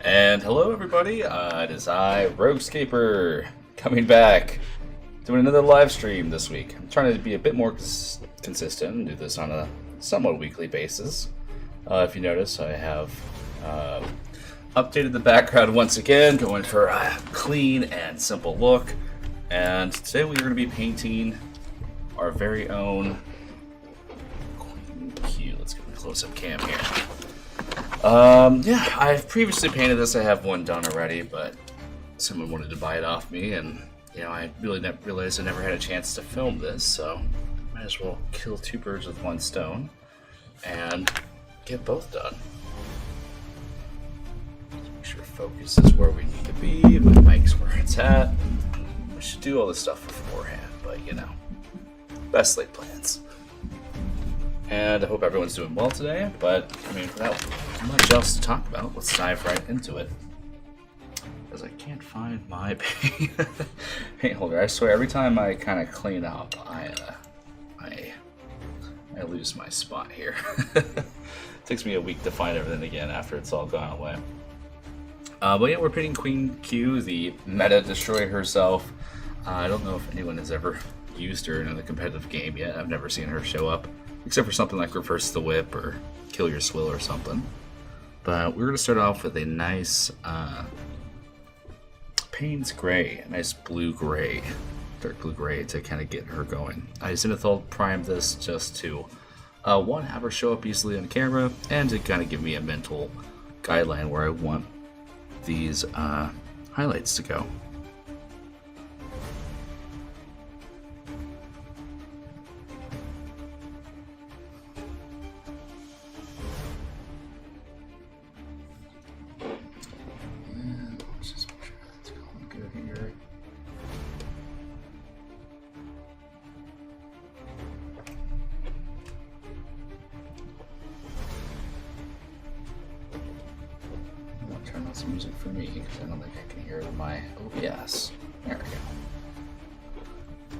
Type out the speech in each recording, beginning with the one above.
And hello everybody, it is I, Roguescaper, coming back, doing another live stream this week. I'm trying to be a bit more consistent and do this on a somewhat weekly basis. If you notice, I have updated the background once again, going for a clean and simple look. And today we are going to be painting our very own Queen Qhyrion. Let's get a close-up cam here. Yeah, I've previously painted this. I have one done already, but someone wanted to buy it off me, and you know, I really realized I never had a chance to film this, so might as well kill two birds with one stone and get both done. Let's make sure focus is where we need to be, my mic's where it's at. We should do all this stuff beforehand, but you know, best laid plans. And I hope everyone's doing well today, but I mean, without much else to talk about, let's dive right into it. Because I can't find my paint holder. I swear, every time I kind of clean up, I lose my spot here. It takes me a week to find everything again after it's all gone away. But yeah, we're painting Queen Q, the meta destroyer herself. I don't know if anyone has ever used her in a competitive game yet. I've never seen her show up, except for something like Reverse the Whip or Kill Your Swill or something. But we're going to start off with a nice Payne's Gray, a nice blue-gray, dark blue-gray to kind of get her going. I Zenithal primed this just to, one, have her show up easily on camera, and to kind of give me a mental guideline where I want these highlights to go. Some music for me because I don't think I can hear it on my OBS. There we go.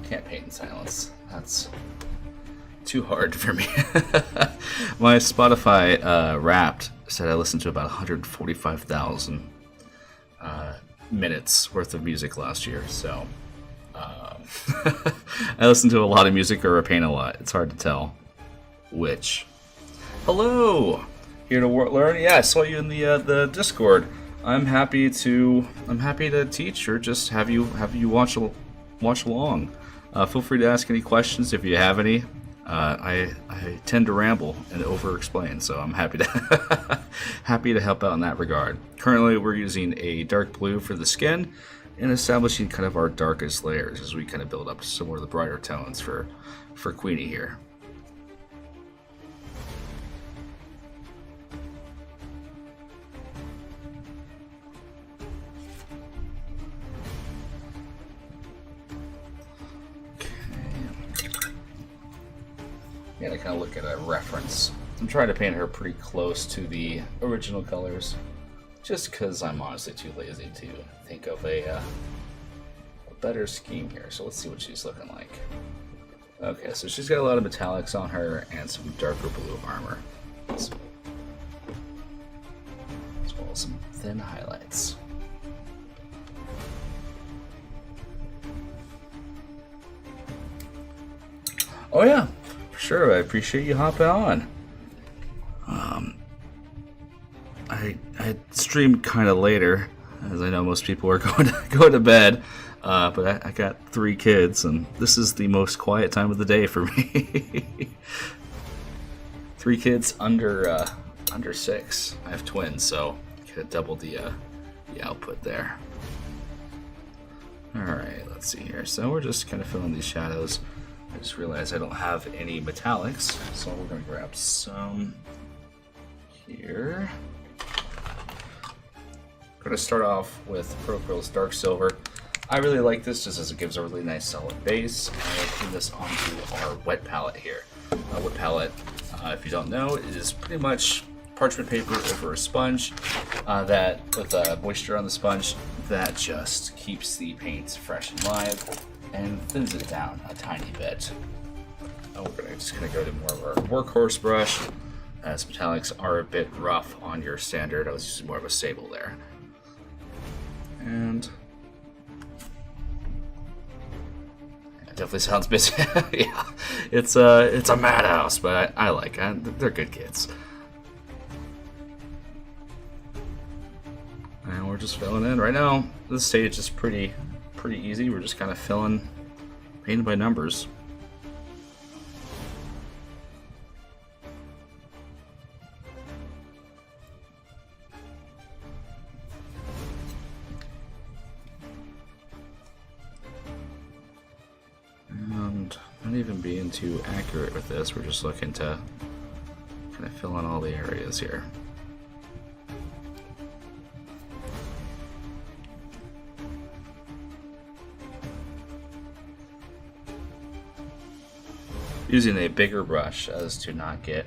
Can't paint in silence. That's too hard for me. My Spotify Wrapped said I listened to about 145,000 minutes worth of music last year. So I listen to a lot of music or I paint a lot. It's hard to tell which. Hello. Here to learn. Yeah, I saw you in the Discord. I'm happy to teach or just have you watch along. Feel free to ask any questions if you have any. I tend to ramble and over-explain, so I'm happy to help out in that regard. Currently, we're using a dark blue for the skin and establishing kind of our darkest layers as we kind of build up to some more of the brighter tones for Queenie here. Yeah, to kind of look at a reference. I'm trying to paint her pretty close to the original colors, just because I'm honestly too lazy to think of a better scheme here. So let's see what she's looking like. Okay, so she's got a lot of metallics on her and some darker blue armor, as well as some thin highlights. Oh yeah. Sure, I appreciate you hopping on. I streamed kind of later, as I know most people are going to bed. But I got 3 kids, and this is the most quiet time of the day for me. 3 kids under 6. I have twins, so could have doubled the output there. All right, let's see here. So we're just kind of filling these shadows. I just realized I don't have any metallics, so we're going to grab some here. I'm going to start off with Procural's Dark Silver. I really like this just as it gives a really nice solid base. I'm going to put this onto our wet palette here. Wet palette, if you don't know, is pretty much parchment paper over a sponge that with moisture on the sponge that just keeps the paint fresh and live and thins it down a tiny bit. And we're just gonna go to more of our workhorse brush, as metallics are a bit rough on your standard. I was using more of a sable there. And it definitely sounds busy. Yeah, it's a madhouse, but I like it. They're good kids. And we're just filling in right now. This stage is pretty easy. We're just kind of filling, painting by numbers. And not even being too accurate with this. We're just looking to kind of fill in all the areas here. Using a bigger brush as to not get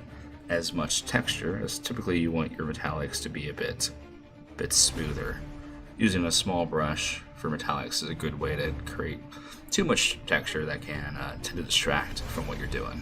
as much texture, as typically you want your metallics to be a bit smoother. Using a small brush for metallics is a good way to create too much texture that can tend to distract from what you're doing.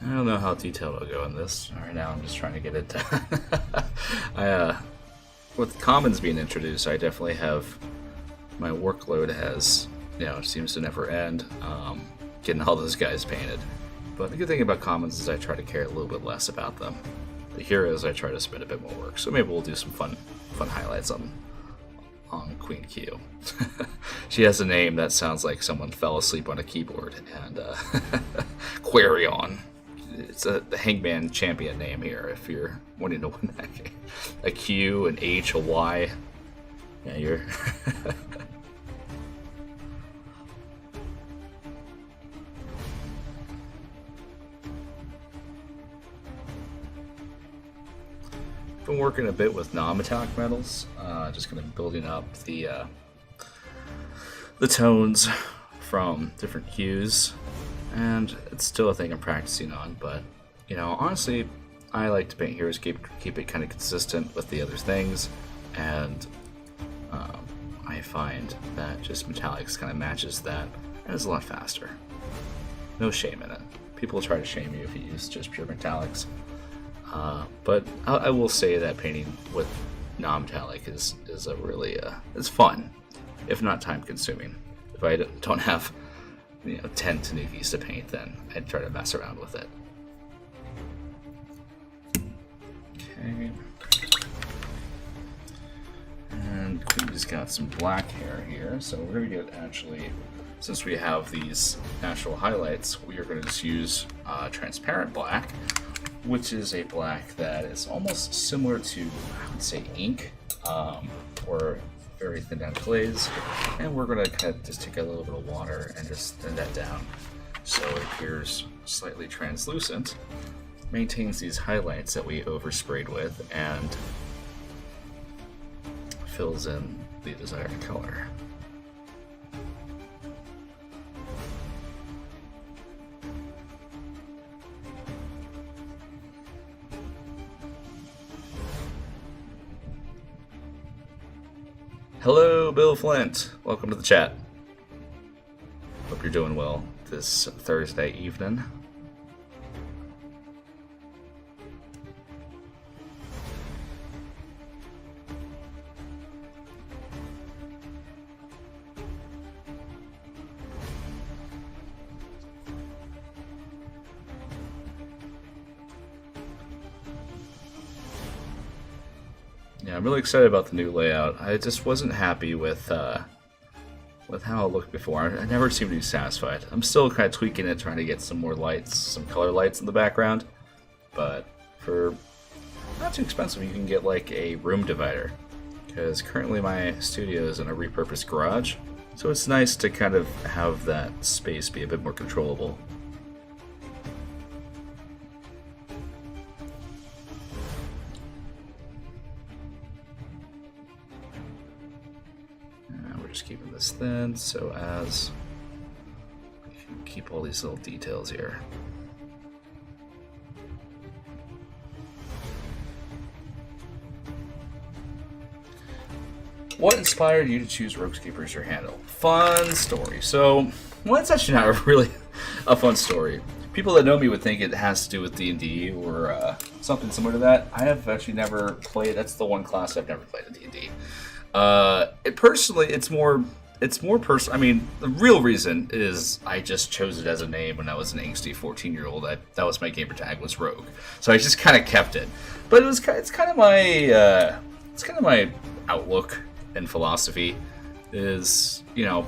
I don't know how detailed I'll go in this. Right now I'm just trying to get it done. With commons being introduced, I definitely have, my workload has, seems to never end, getting all those guys painted. But the good thing about commons is I try to care a little bit less about them. The heroes I try to spend a bit more work, so maybe we'll do some fun highlights on Queen Q. She has a name that sounds like someone fell asleep on a keyboard, and Qhyrion. It's the Hangman champion name here if you're wanting to win that game. A Q, an H, a Y. Yeah, you're... Been working a bit with non-metallic metals, just kind of building up the tones from different hues. And it's still a thing I'm practicing on, but, honestly, I like to paint Heroscape, keep it kind of consistent with the other things, and I find that just metallics kind of matches that, and it's a lot faster. No shame in it. People try to shame you if you use just pure metallics, but I will say that painting with non-metallic is a really, it's fun, if not time-consuming. If I don't have 10 tanukis to paint, then I'd try to mess around with it. Okay. And Queen's got some black hair here, so we're going to get actually, since we have these natural highlights, we are going to just use transparent black, which is a black that is almost similar to, I would say, ink, or very thin down glaze, and we're going to kind of just take a little bit of water and just thin that down so it appears slightly translucent, maintains these highlights that we oversprayed with, and fills in the desired color. Hello, Bill Flint. Welcome to the chat. Hope you're doing well this Thursday evening. Yeah, I'm really excited about the new layout. I just wasn't happy with how it looked before. I never seemed to be satisfied. I'm still kind of tweaking it, trying to get some more lights, some color lights in the background. But for not too expensive, you can get like a room divider. Because currently my studio is in a repurposed garage, so it's nice to kind of have that space be a bit more controllable. We're just keeping this thin so as we can keep all these little details here. What inspired you to choose Heroscape as your handle? Fun story. So, well, it's actually not really a fun story. People that know me would think it has to do with D&D or something similar to that. I have actually never played. That's the one class I've never played in D&D. It's more personal. I mean, the real reason is I just chose it as a name when I was an angsty 14-year-old. That was my gamer tag, was Rogue. So I just kind of kept it. But it's kind of my outlook and philosophy. Is, you know,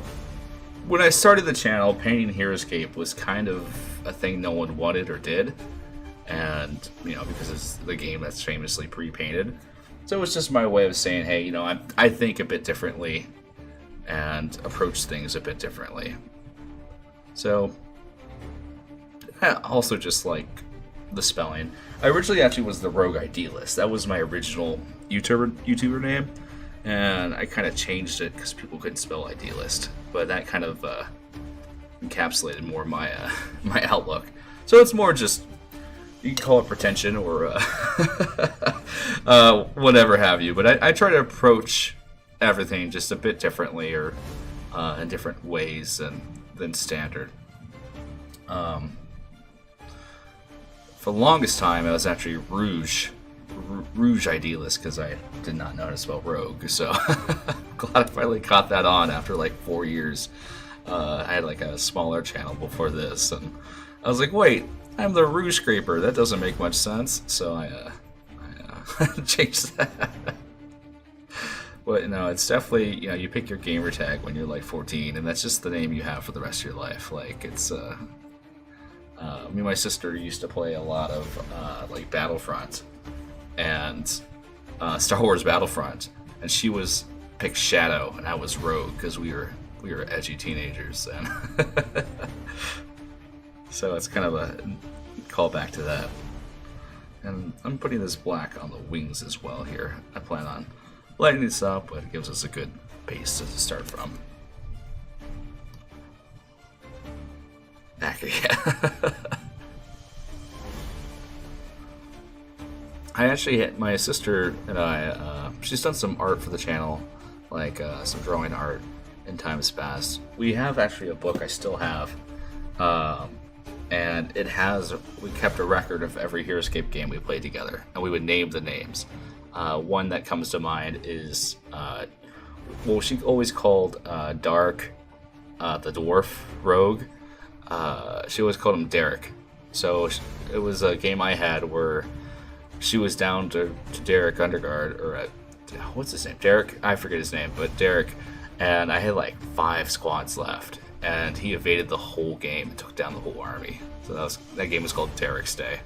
when I started the channel, painting Heroscape was kind of a thing no one wanted or did, and you know, because it's the game that's famously pre-painted. So it was just my way of saying, hey, you know, I think a bit differently and approach things a bit differently. So I also just like the spelling. I originally actually was the Rogue Idealist. That was my original YouTuber name, and I kind of changed it because people couldn't spell idealist. But that kind of encapsulated more my my outlook. So it's more just, you can call it pretension or whatever have you. But I try to approach everything just a bit differently, or in different ways than standard. For the longest time, I was actually Rouge Idealist because I did not know how to spell Rogue. So glad I finally caught that on after like 4 years. I had like a smaller channel before this, and I was like, wait, I'm the Rouge Scraper. That doesn't make much sense. So I changed that. But no, it's definitely, you know, you pick your gamer tag when you're like 14, and that's just the name you have for the rest of your life. Like, it's me and my sister used to play a lot of like Battlefront and Star Wars Battlefront, and she was picked Shadow and I was Rogue because we were edgy teenagers, and so it's kind of a callback to that. And I'm putting this black on the wings as well here. I plan on lighting this up, but it gives us a good base to start from. Back again. I actually hit my sister and I. She's done some art for the channel, like some drawing art in times past. We have actually a book I still have, and it has. We kept a record of every Heroscape game we played together, and we would name the names. One that comes to mind is, well, she always called Dark, the dwarf rogue. She always called him Derek. So it was a game I had where she was down to Derek Underguard, or what's his name? Derek, I forget his name, but Derek, and I had like 5 squads left, and he evaded the whole game and took down the whole army. So that game was called Derek's Day.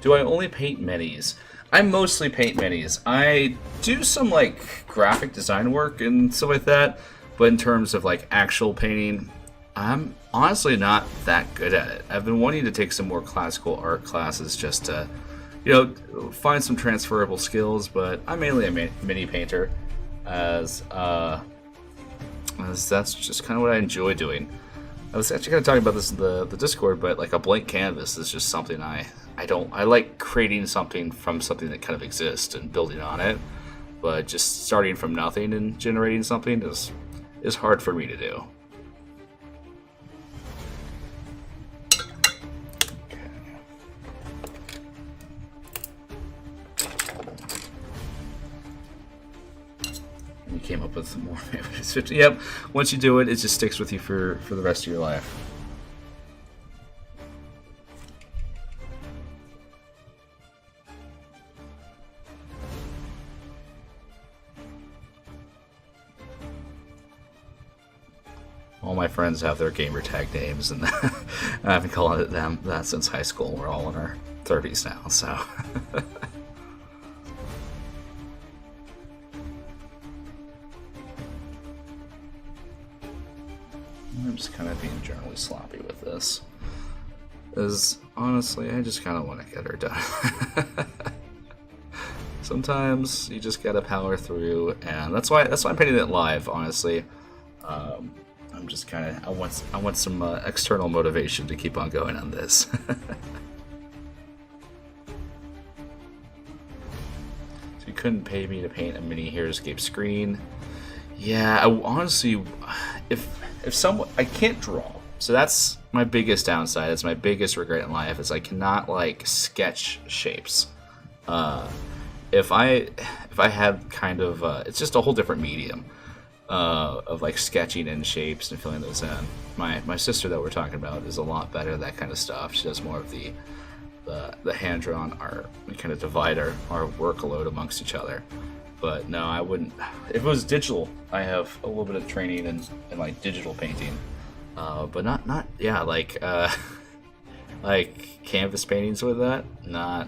Do I only paint minis? I mostly paint minis. I do some like graphic design work and stuff like that, but in terms of like actual painting, I'm honestly not that good at it. I've been wanting to take some more classical art classes just to, you know, find some transferable skills, but I'm mainly a mini painter, as that's just kind of what I enjoy doing. I was actually going to talk about this in the Discord, but like a blank canvas is just something I like creating something from something that kind of exists and building on it, but just starting from nothing and generating something is hard for me to do. You came up with more. Yep. Once you do it, it just sticks with you for the rest of your life. All my friends have their gamer tag names, and I've been calling it them that since high school. We're all in our 30s now, so. I'm just kind of being generally sloppy with this. Because, honestly, I just kind of want to get her done. Sometimes you just gotta power through, and that's why I'm painting it live, honestly. I'm just kind of, I want some external motivation to keep on going on this. So you couldn't pay me to paint a mini Heroscape screen. Yeah, honestly, if someone, I can't draw, so that's my biggest downside. It's my biggest regret in life is I cannot like sketch shapes. If I had kind of, it's just a whole different medium of like sketching in shapes and filling those in. My sister that we're talking about is a lot better at that kind of stuff. She does more of the hand-drawn art. We kind of divide our workload amongst each other. But no, I wouldn't. If it was digital, I have a little bit of training in like digital painting, but not yeah, like canvas paintings with that. Not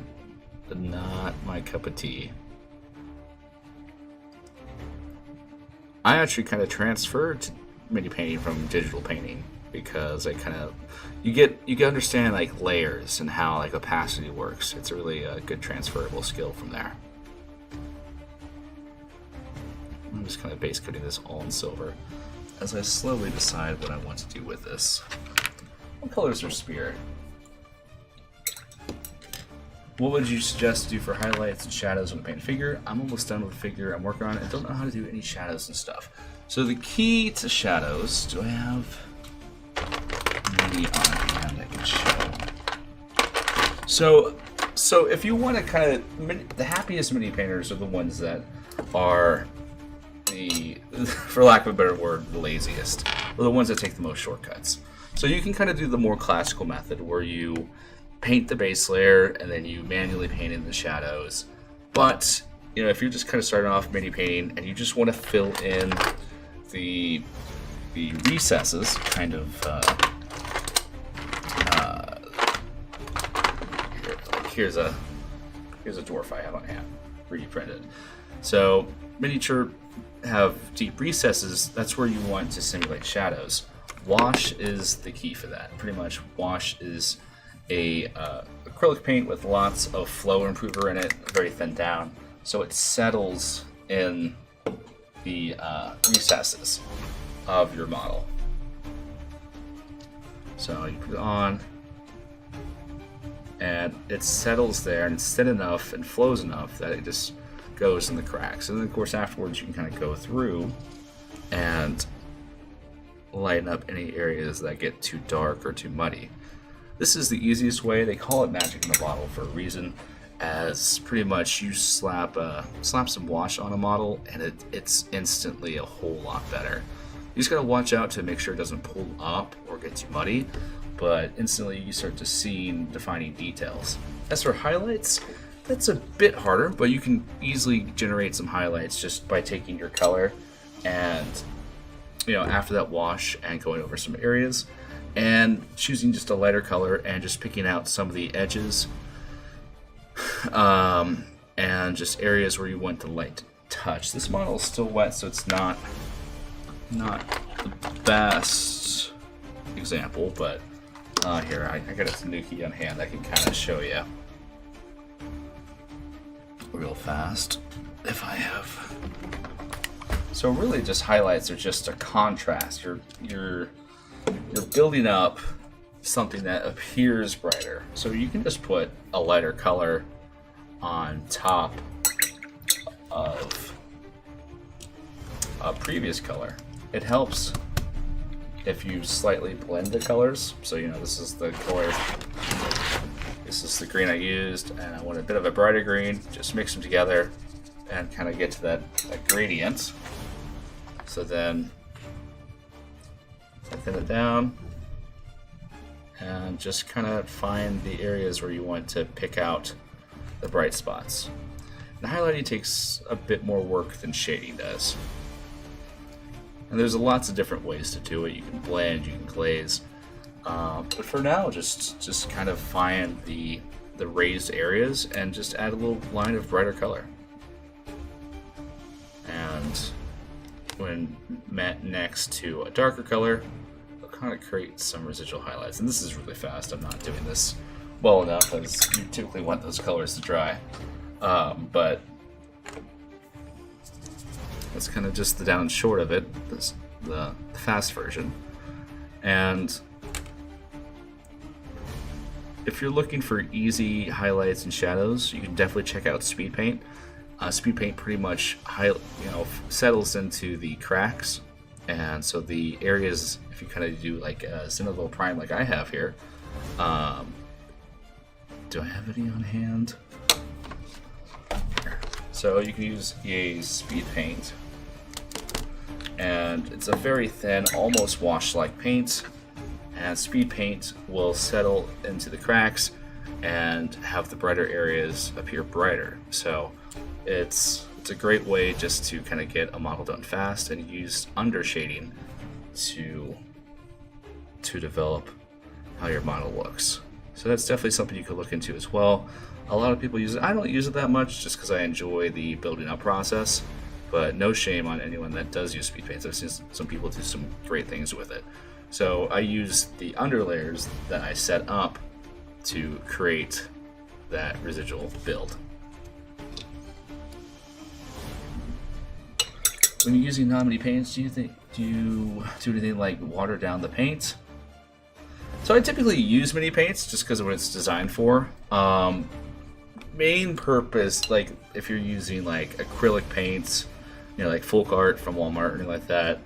my cup of tea. I actually kind of transferred to mini painting from digital painting because I kind of you can understand like layers and how like opacity works. It's a really good transferable skill from there. I'm just kind of base coating this all in silver as I slowly decide what I want to do with this. What colors are Spirit? What would you suggest to do for highlights and shadows on a paint figure? I'm almost done with the figure I'm working on. I don't know how to do any shadows and stuff. So the key to shadows, do I have mini on hand I can show? So if you want to kind of, the happiest mini painters are the ones that are for lack of a better word, the laziest, or the ones that take the most shortcuts. So you can kind of do the more classical method where you paint the base layer and then you manually paint in the shadows. But you know, if you're just kind of starting off mini painting and you just want to fill in the recesses, kind of here's a dwarf I have on hand, reprinted. So miniature have deep recesses. That's where you want to simulate shadows. Wash is the key for that. Pretty much, wash is a acrylic paint with lots of flow improver in it, very thin down, so it settles in the recesses of your model. So you put it on, and it settles there, and it's thin enough and flows enough that it just goes in the cracks. And then of course afterwards you can kind of go through and lighten up any areas that get too dark or too muddy. This is the easiest way. They call it magic in the bottle for a reason, as pretty much you slap some wash on a model and it's instantly a whole lot better. You just gotta watch out to make sure it doesn't pull up or get too muddy, but instantly you start to see defining details. As for highlights, that's a bit harder, but you can easily generate some highlights just by taking your color and, you know, after that wash and going over some areas and choosing just a lighter color and just picking out some of the edges and just areas where you want the light to touch. This model is still wet, so it's not the best example, but here, I got a Tanuki on hand. I can kind of show you real fast if I have. So really just highlights are just a contrast. You're building up something that appears brighter. So you can just put a lighter color on top of a previous color. It helps if you slightly blend the colors. So you know, this is the color, this is the green I used, and I want a bit of a brighter green. Just mix them together and kind of get to that gradient. So then I thin it down and just kind of find the areas where you want to pick out the bright spots. And highlighting takes a bit more work than shading does. And there's lots of different ways to do it. You can blend, you can glaze. But for now, just kind of find the raised areas and just add a little line of brighter color. And when met next to a darker color, it'll kind of create some residual highlights. And this is really fast. I'm not doing this well enough, as you typically want those colors to dry. But that's kind of just the down and short of it, the fast version. And if you're looking for easy highlights and shadows, you can definitely check out Speed Paint. Speed Paint pretty much settles into the cracks, and so the areas, if you kind of do like a Zenithal Prime like I have here. Do I have any on hand? Here. So you can use EA's Speed Paint, and it's a very thin, almost wash-like paint, and Speed Paint will settle into the cracks and have the brighter areas appear brighter. So it's a great way just to kind of get a model done fast and use under shading to develop how your model looks. So that's definitely something you could look into as well. A lot of people use it. I don't use it that much just because I enjoy the building up process, but no shame on anyone that does use Speed Paints. I've seen some people do some great things with it. So I use the underlayers that I set up to create that residual build. When you're using non-mini paints, do you do anything like water down the paint? So I typically use mini paints just because of what it's designed for. Main purpose, like if you're using like acrylic paints, like folk art from Walmart or anything like that,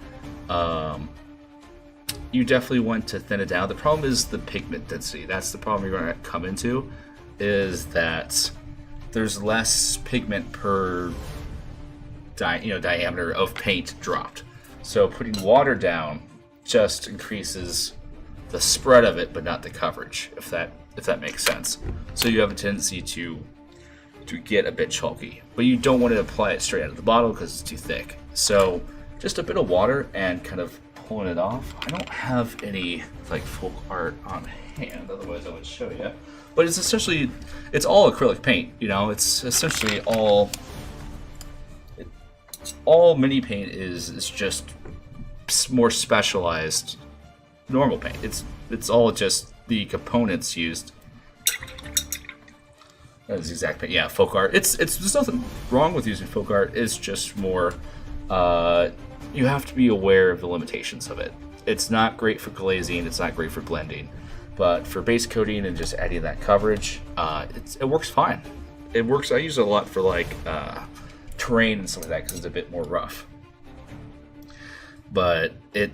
you definitely want to thin it down. The problem is the pigment density. That's the problem you're going to come into, is that there's less pigment per diameter of paint dropped. So putting water down just increases the spread of it, but not the coverage, if that makes sense. So you have a tendency to get a bit chalky, but you don't want to apply it straight out of the bottle because it's too thick. So just a bit of water and kind of pulling it off. I don't have any like folk art on hand, otherwise I would show you. But it's all acrylic paint. It's essentially all mini paint is just more specialized normal paint. It's all just the components used. That is exact paint. Yeah, folk art. There's nothing wrong with using folk art. It's just more you have to be aware of the limitations of it. It's not great for glazing, it's not great for blending, but for base coating and just adding that coverage, it works fine. It works. I use it a lot for like terrain and stuff like that because it's a bit more rough. But paint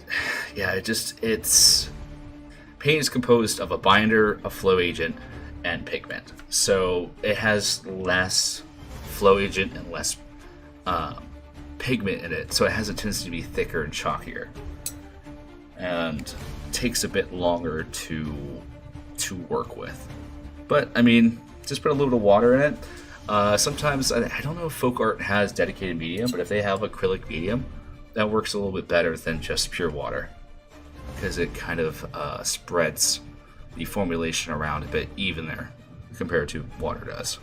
is composed of a binder, a flow agent, and pigment. So it has less flow agent and less pigment in it, so it has a tendency to be thicker and chalkier, and takes a bit longer to work with. But I mean, just put a little bit of water in it. Sometimes I don't know if folk art has dedicated medium, but if they have acrylic medium, that works a little bit better than just pure water, because it kind of spreads the formulation around a bit evener compared to water does.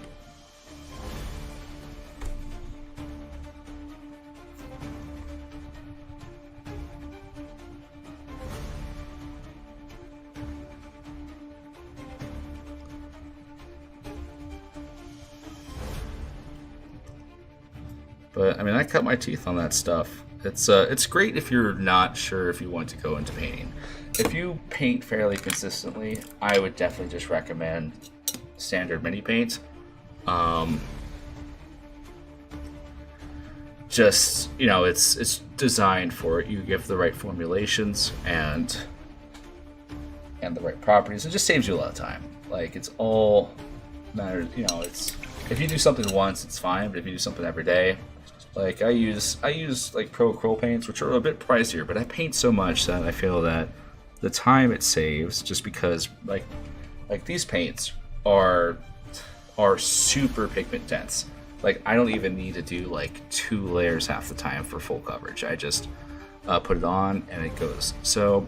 But I mean, I cut my teeth on that stuff. It's great if you're not sure if you want to go into painting. If you paint fairly consistently, I would definitely just recommend standard mini paint. It's designed for it. You give the right formulations and the right properties. It just saves you a lot of time. Like, it's all matters. If you do something once, it's fine. But if you do something every day, like I use like pro acrylic paints, which are a bit pricier, but I paint so much that I feel that the time it saves, just because like these paints are super pigment dense. Like, I don't even need to do like 2 layers half the time for full coverage. put it on, and it goes. So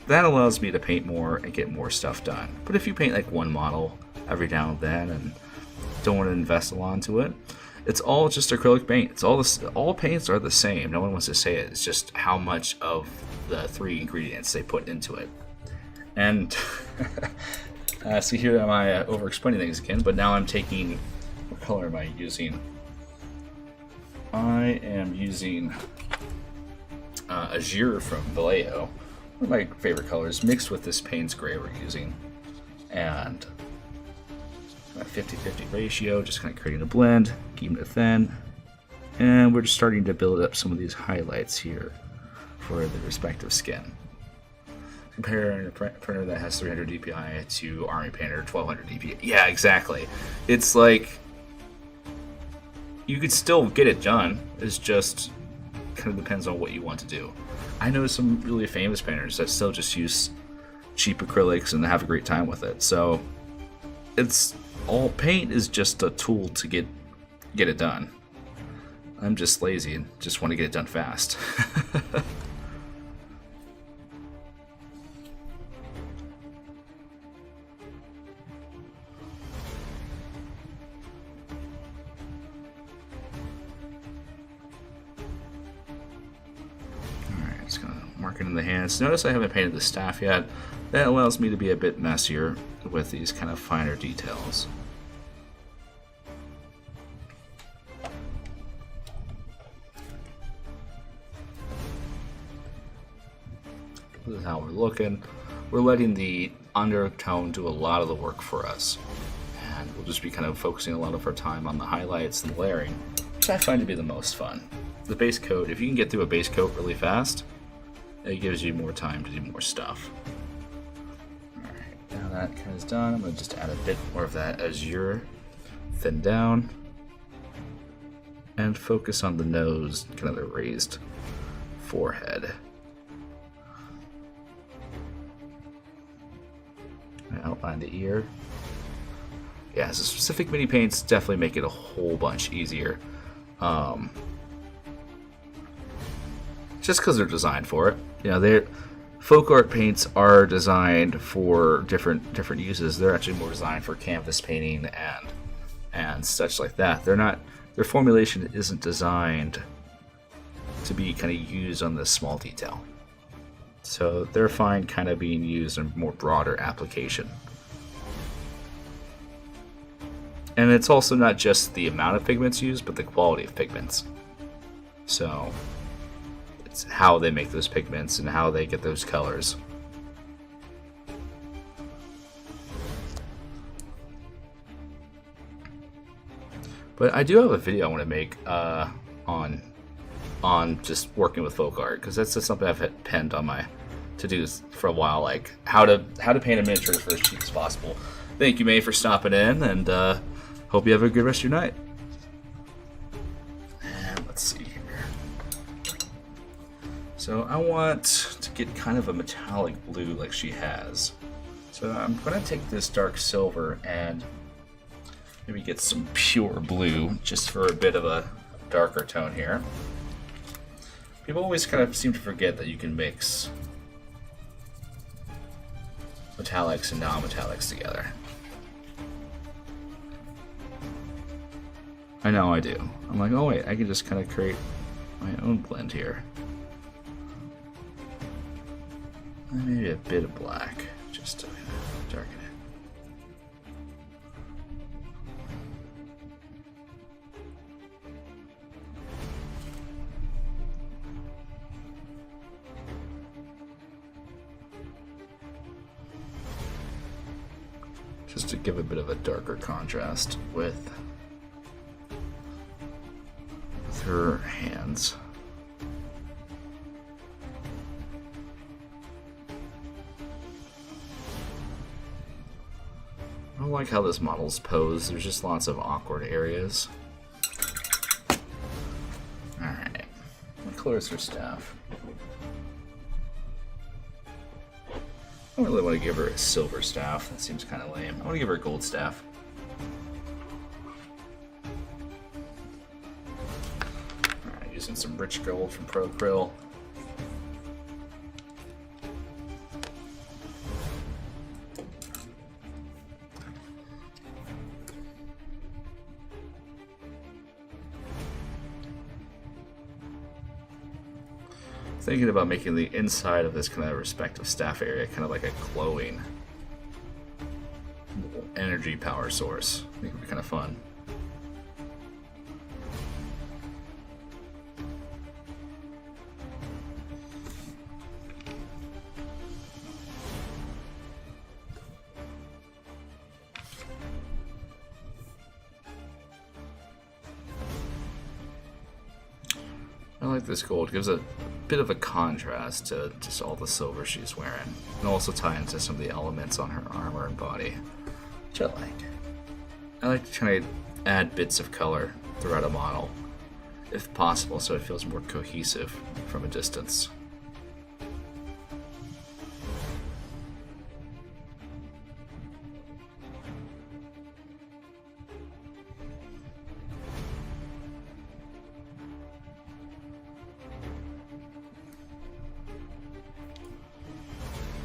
that allows me to paint more and get more stuff done. But if you paint like one model every now and then and don't want to invest a lot into it, it's all just acrylic paint. It's all this. All paints are the same. No one wants to say it. It's just how much of the 3 ingredients they put into it. And see, here am I over-explaining things again. But now I'm taking. What color am I using? I am using Azure from Vallejo, one of my favorite colors, mixed with this Payne's Gray we're using, and a 50-50 ratio, just kind of creating a blend, keeping it thin, and we're just starting to build up some of these highlights here for the respective skin. Comparing a printer that has 300 DPI to Army Painter 1200 DPI. Yeah, exactly. It's like you could still get it done. It's just kind of depends on what you want to do. I know some really famous painters that still just use cheap acrylics and have a great time with it. So it's all paint is just a tool to get it done. I'm just lazy and just want to get it done fast. Just gonna mark it in the hands. Notice I haven't painted the staff yet. That allows me to be a bit messier with these kind of finer details. This is how we're looking. We're letting the undertone do a lot of the work for us. And we'll just be kind of focusing a lot of our time on the highlights and layering, which I find to be the most fun. The base coat, if you can get through a base coat really fast, it gives you more time to do more stuff. Alright, now that kind of is done, I'm going to just add a bit more of that Azure, thin down, and focus on the nose, kind of the raised forehead. And outline the ear. Yeah, so specific mini paints definitely make it a whole bunch easier. Just because they're designed for it. You know, folk art paints are designed for different uses. They're actually more designed for canvas painting and such like that. Their formulation isn't designed to be kind of used on this small detail. So they're fine kind of being used in more broader application. And it's also not just the amount of pigments used, but the quality of pigments. So it's how they make those pigments and how they get those colors. But I do have a video I want to make on just working with folk art, because that's just something I've had penned on my to-dos for a while, like how to paint a miniature for as cheap as possible. Thank you, May, for stopping in, and hope you have a good rest of your night. And let's see here. So I want to get kind of a metallic blue like she has. So I'm going to take this dark silver and maybe get some pure blue just for a bit of a darker tone here. People always kind of seem to forget that you can mix metallics and non-metallics together. I know I do. I'm like, oh wait, I can just kind of create my own blend here. And maybe a bit of black, just to darken it. Just to give a bit of a darker contrast with her hands. I don't like how this model's posed. There's just lots of awkward areas. Alright. What color is her staff? I don't really want to give her a silver staff. That seems kind of lame. I want to give her a gold staff. Alright, using some rich gold from Pro Krill. Thinking about making the inside of this kind of respective staff area kind of like a glowing energy power source. I think it would be kind of fun. I like this gold. It gives a bit of a contrast to just all the silver she's wearing. And also tie into some of the elements on her armor and body, which I like. I like to try to add bits of color throughout a model, if possible, so it feels more cohesive from a distance.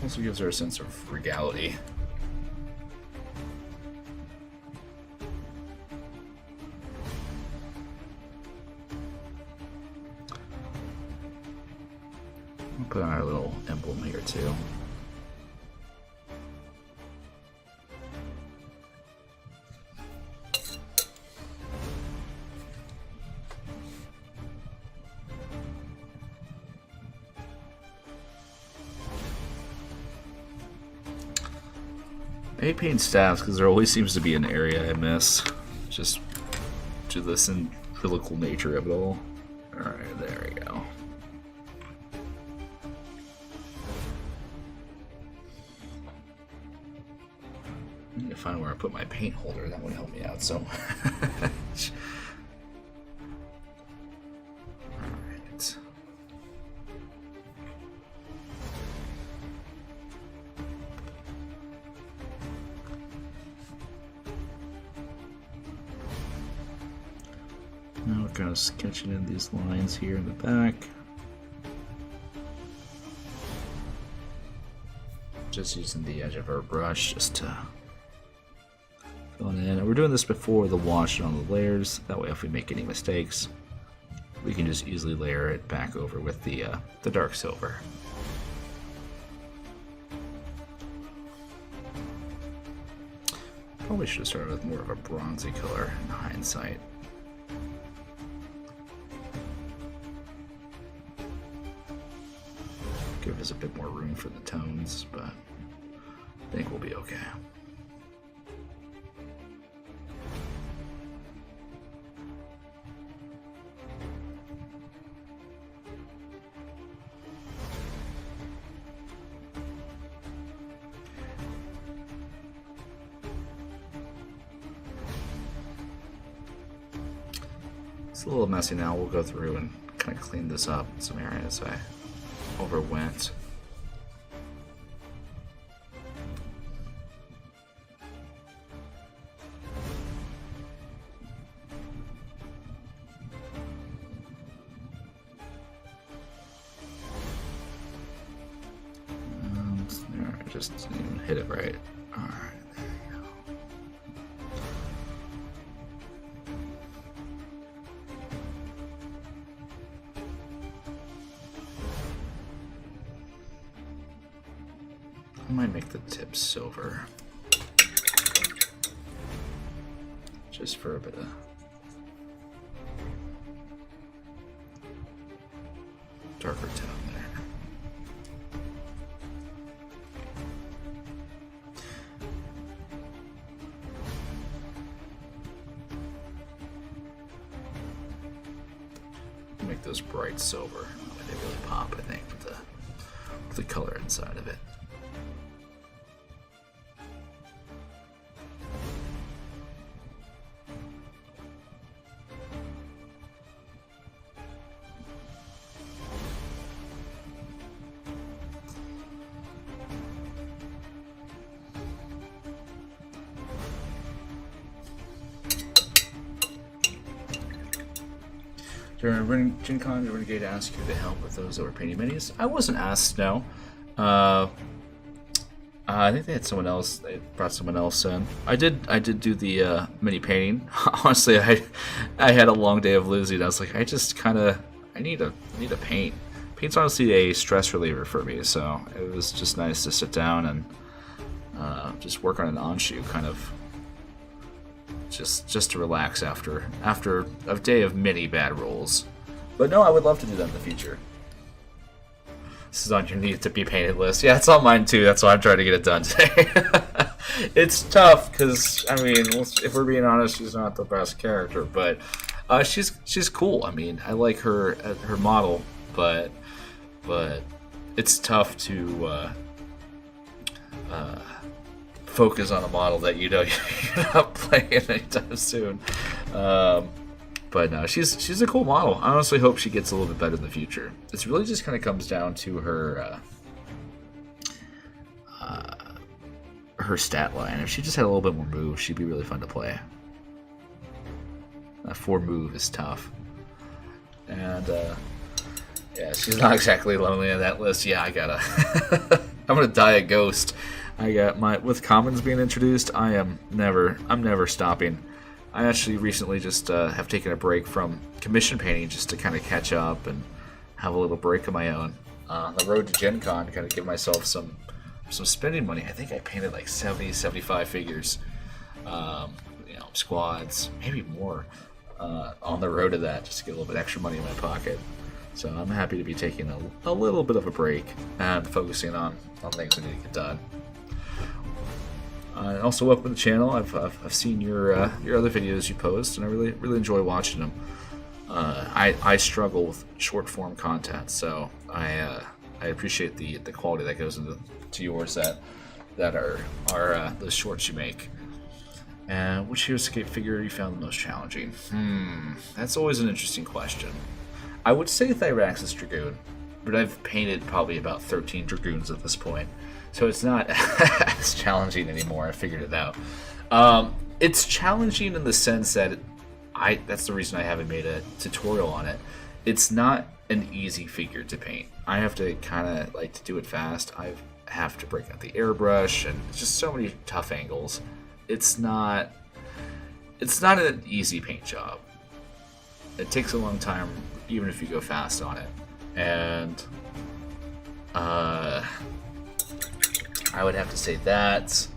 Also gives her a sense of regality. We'll put on our little emblem here too. I hate painting staffs because there always seems to be an area I miss, just to the symbolical nature of it all. Alright, there we go. I need to find where I put my paint holder, that would help me out so much. Alright. Now we're kind of sketching in these lines here in the back. Just using the edge of our brush just to fill it in. And we're doing this before the wash on the layers. That way if we make any mistakes, we can just easily layer it back over with the dark silver. Probably should have started with more of a bronzy color in hindsight. Give us a bit more room for the tones, but I think we'll be okay. It's a little messy now. We'll go through and kind of clean this up in some areas I overwent. There, I just didn't even hit it right. Alright, there you go. I might make the tip silver, just for a bit of darker tone there. Make those bright silver. They really pop, I think, with the color inside of it. During Gen Con, the Renegade asked you to help with those that were painting minis. I wasn't asked, no. I think they had someone else. They brought someone else in. I did do the mini painting. Honestly, I had a long day of losing. I was like, I need to paint paint's honestly a stress reliever for me, so it was just nice to sit down and just work on an Anshu, kind of just to relax after a day of many bad rolls. But no, I would love to do that in the future. This is on your need to be painted list. Yeah, it's on mine too. That's why I'm trying to get it done today. It's tough because, I mean, if we're being honest, she's not the best character, but she's cool. I mean, I like her model, but it's tough to focus on a model that you know you're not playing anytime soon. But no, she's a cool model. I honestly hope she gets a little bit better in the future. It's really just kind of comes down to her stat line. If she just had a little bit more move, she'd be really fun to play. That 4 move is tough. And yeah, she's not exactly lonely on that list. Yeah, I gotta I'm gonna die a ghost. I got with commons being introduced, I'm never stopping. I actually recently just have taken a break from commission painting just to kind of catch up and have a little break of my own. On the road to Gen Con, kind of give myself some spending money. I think I painted like 70, 75 figures, squads, maybe more, on the road to that, just to get a little bit extra money in my pocket. So I'm happy to be taking a little bit of a break and focusing on things I need to get done. And also, welcome to the channel. I've seen your other videos you post, and I really enjoy watching them. I struggle with short form content, so I appreciate the quality that goes into yours that are those shorts you make. And which Heroscape figure you found the most challenging? That's always an interesting question. I would say Thyraxis Dragoon, but I've painted probably about 13 Dragoons at this point. So it's not as challenging anymore. I figured it out. It's challenging in the sense that that's the reason I haven't made a tutorial on it. It's not an easy figure to paint. I have to kind of like to do it fast. I have to break out the airbrush, and it's just so many tough angles. It's not an easy paint job. It takes a long time, even if you go fast on it. And I would have to say that.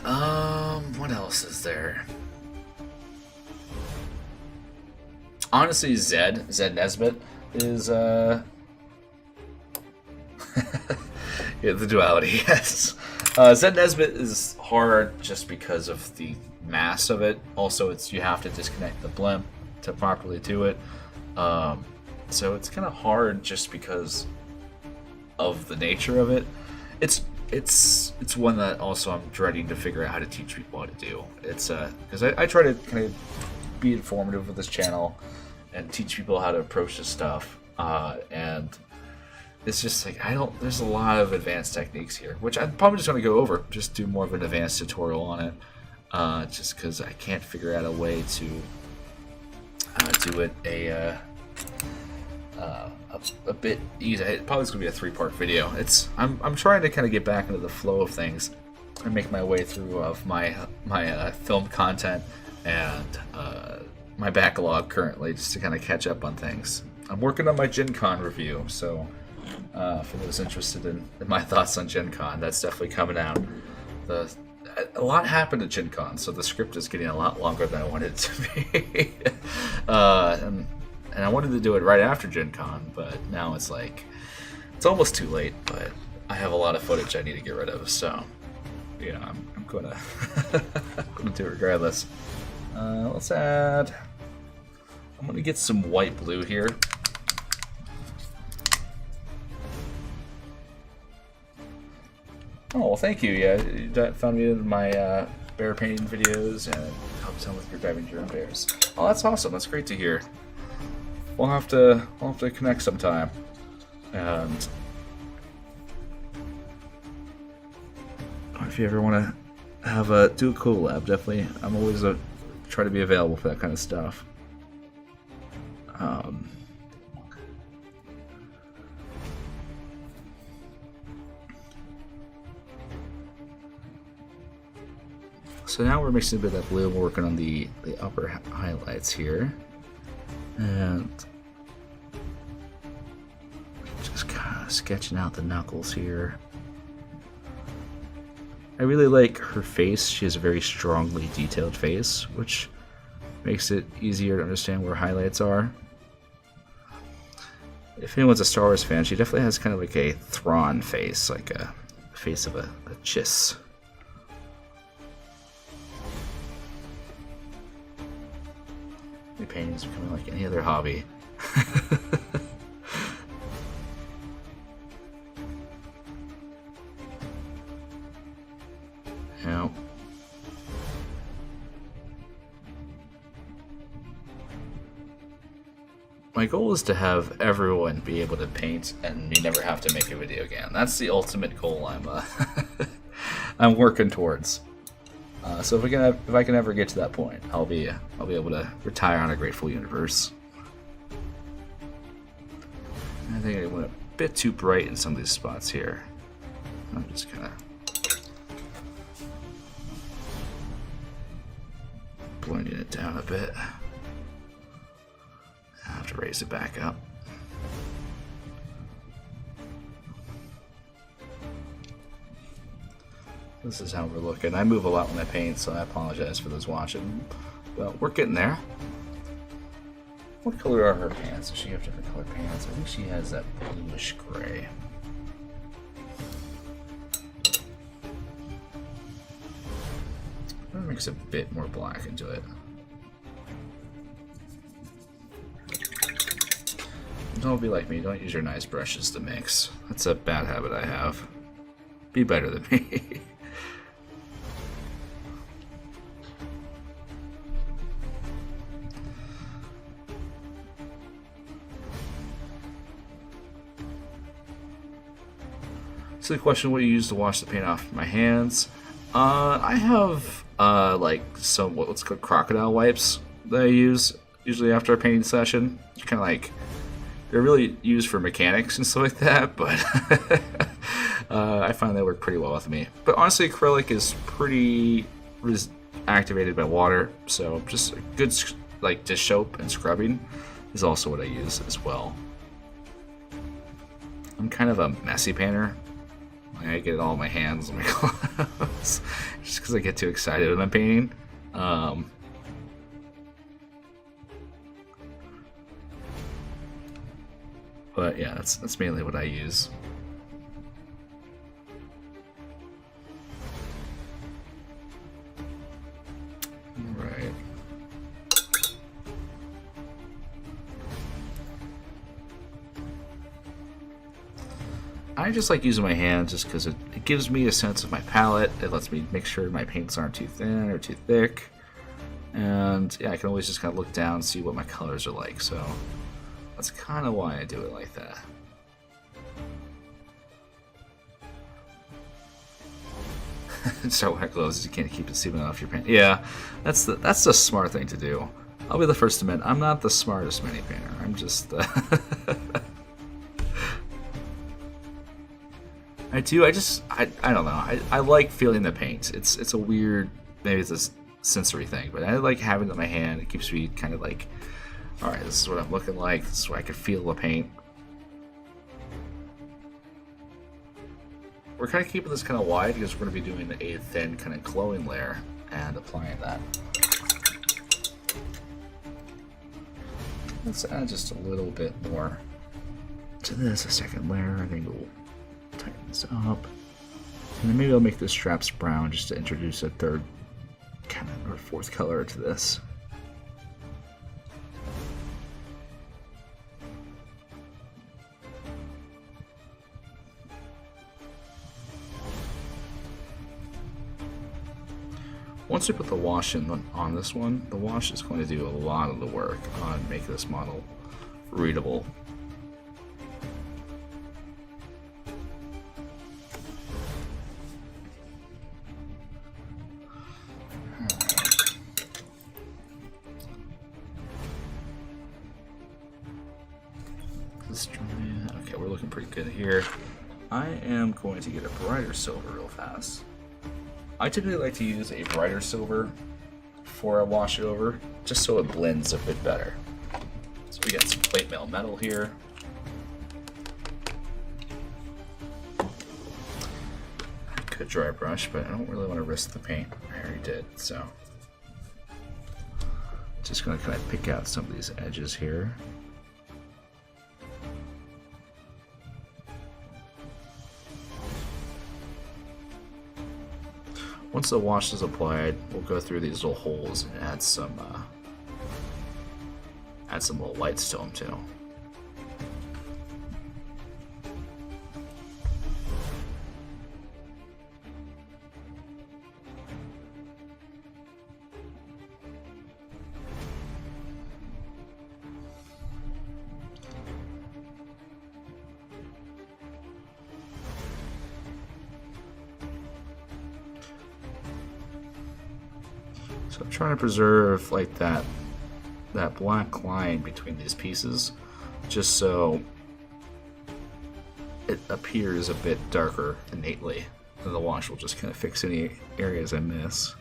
What else is there? Honestly, Zed Nesbitt is yeah, the duality, yes. Zed Nesbitt is hard just because of the mass of it. Also, you have to disconnect the blimp to properly do it. So it's kind of hard just because of the nature of it. It's one that also I'm dreading to figure out how to teach people how to do. It's because I try to kind of be informative with this channel and teach people how to approach this stuff, and it's just like there's a lot of advanced techniques here, which I'm probably just going to go over, just do more of an advanced tutorial on it, just because I can't figure out a way to do it a bit easy. It probably is going to be a 3-part video. I'm trying to kind of get back into the flow of things and make my way through of my film content and my backlog currently, just to kind of catch up on things. I'm working on my Gen Con review, so for those interested in my thoughts on Gen Con, that's definitely coming out. A lot happened at Gen Con, so the script is getting a lot longer than I wanted it to be. And I wanted to do it right after Gen Con, but now it's almost too late, but I have a lot of footage I need to get rid of, so yeah, I'm gonna do it regardless. Let's add, I'm gonna get some white blue here. Oh, well, thank you. Yeah, you found me in my bear painting videos and helped out with your diving your own bears. Oh, that's awesome. That's great to hear. We'll have to connect sometime, and if you ever want to have do a collab, definitely. I'm always try to be available for that kind of stuff. So now we're mixing a bit of that blue. We're working on the upper highlights here. And sketching out the knuckles here. I really like her face. She has a very strongly detailed face, which makes it easier to understand where highlights are. If anyone's a Star Wars fan, she definitely has kind of like a Thrawn face, like a face of a chiss. Painting is becoming like any other hobby. Yeah. My goal is to have everyone be able to paint and me never have to make a video again. That's the ultimate goal I'm working towards. So if I can ever get to that point, I'll be able to retire on a grateful universe. I think I went a bit too bright in some of these spots here. I'm just kind of blending it down a bit. I have to raise it back up. This is how we're looking. I move a lot when I paint, so I apologize for those watching. But we're getting there. What color are her pants? Does she have different color pants? I think she has that bluish gray. I'm gonna mix a bit more black into it. Don't be like me. Don't use your nice brushes to mix. That's a bad habit I have. Be better than me. So the question, what do you use to wash the paint off my hands? I have like some what's called crocodile wipes that I use usually after a painting session. Kind of like they're really used for mechanics and stuff like that, but I find they work pretty well with me. But honestly, acrylic is pretty activated by water, so just a good like dish soap and scrubbing is also what I use as well. I'm kind of a messy painter. I get it all in my hands and my clothes just because I get too excited when I'm painting. But yeah, that's mainly what I use. All right. I just like using my hands just because it gives me a sense of my palette. It lets me make sure my paints aren't too thin or too thick. And yeah, I can always just kind of look down and see what my colors are like. So that's kind of why I do it like that. Start wearing gloves, you can't keep it seeping off your paint. Yeah, that's the smart thing to do. I'll be the first to admit, I'm not the smartest mini painter. I'm just... I don't know. I like feeling the paint. It's a weird, maybe it's a sensory thing, but I like having it in my hand. It keeps me kind of like, all right, this is what I'm looking like. This is where I can feel the paint. We're kind of keeping this kind of wide because we're going to be doing a thin kind of glowing layer and applying that. Let's add just a little bit more to this, a second layer. I think we'll tighten this up. And then maybe I'll make the straps brown just to introduce a third kind of or fourth color to this. Once we put the wash in on this one, the wash is going to do a lot of the work on making this model readable. Okay, we're looking pretty good here. I am going to get a brighter silver real fast. I typically like to use a brighter silver before I wash it over, just so it blends a bit better. So we got some plate mail metal here. could dry brush, but I don't really want to risk the paint. I already did, so. Just going to kind of pick out some of these edges here. Once the wash is applied, we'll go through these little holes and add some little lights to them too. So I'm trying to preserve like that black line between these pieces, just so it appears a bit darker innately. And the wash will just kind of fix any areas I miss.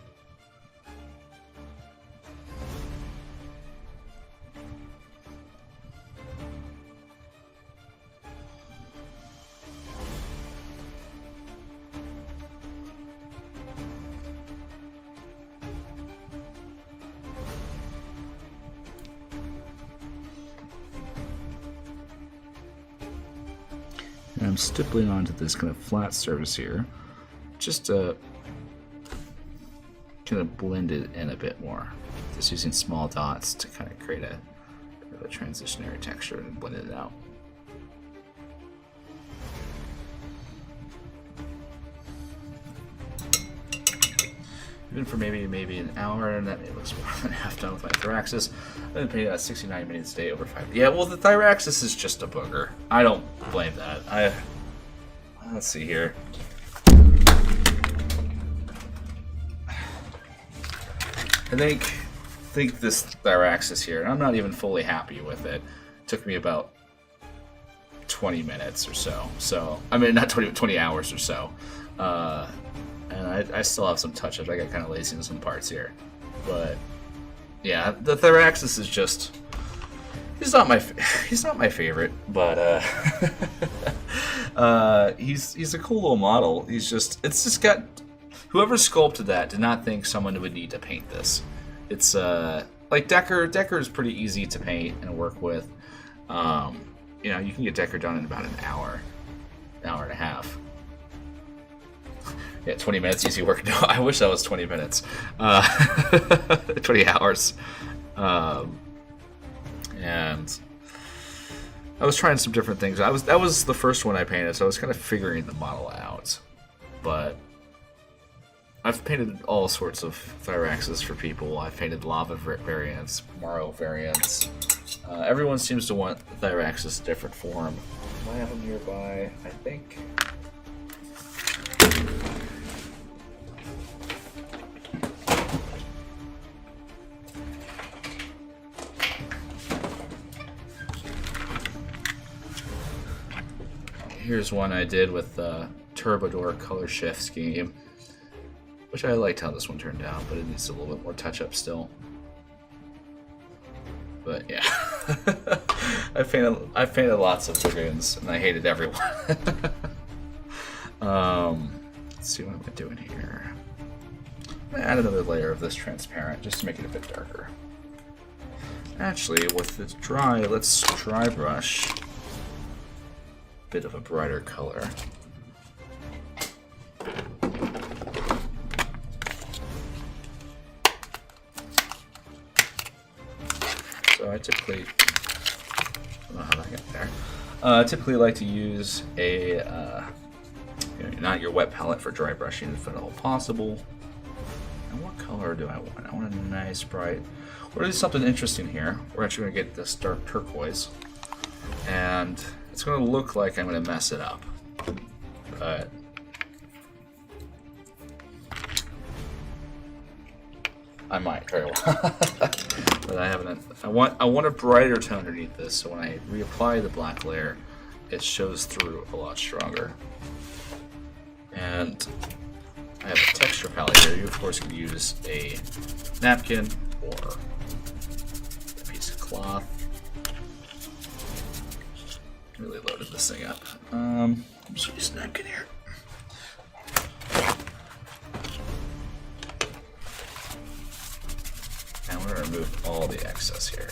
And I'm stippling onto this kind of flat surface here, just to kind of blend it in a bit more. Just using small dots to kind of create a transitionary texture and blend it out. Even for maybe an hour, and that looks more than half done with my Thyraxis. I've been painting about 69 minutes a day over 5. Yeah, well, the Thyraxis is just a booger. I don't blame that. Let's see here. I think this Thyraxis here, and I'm not even fully happy with it. Took me about 20 minutes or so. So, I mean, not 20 hours or so. And I still have some touch-ups. I got kind of lazy in some parts here. But, yeah, the Thyraxis is just... He's not my favorite, but he's a cool little model. It's just got... Whoever sculpted that did not think someone would need to paint this. It's, like Decker. Decker is pretty easy to paint and work with. You know, you can get Decker done in about an hour and a half. Yeah, 20 minutes, easy work. No, I wish that was 20 minutes. 20 hours. And I was trying some different things. That was the first one I painted, so I was kind of figuring the model out. But I've painted all sorts of Thyraxis for people. I've painted lava variants, Morrow variants. Everyone seems to want Thyraxis different form. Do I have them nearby? I think. Here's one I did with the Turbodor color shift scheme, which I liked how this one turned out, but it needs a little bit more touch-up still. But yeah, I've painted lots of dragoons, and I hated everyone. Let's see what am I doing here. I'm gonna add another layer of this transparent just to make it a bit darker. Actually, with it dry, let's dry brush. Bit of a brighter color. So I typically, I don't know how that got there. Typically like to use a, not your wet palette for dry brushing if at all possible. And what color do I want? I want a nice bright. We're gonna do something interesting here. We're actually gonna get this dark turquoise, and it's going to look like I'm going to mess it up, but I might very well. But I haven't. I want a brighter tone underneath this, so when I reapply the black layer, it shows through a lot stronger. And I have a texture palette here. You of course can use a napkin or a piece of cloth. Really loaded this thing up. I'm just gonna use a napkin here. remove all the excess here.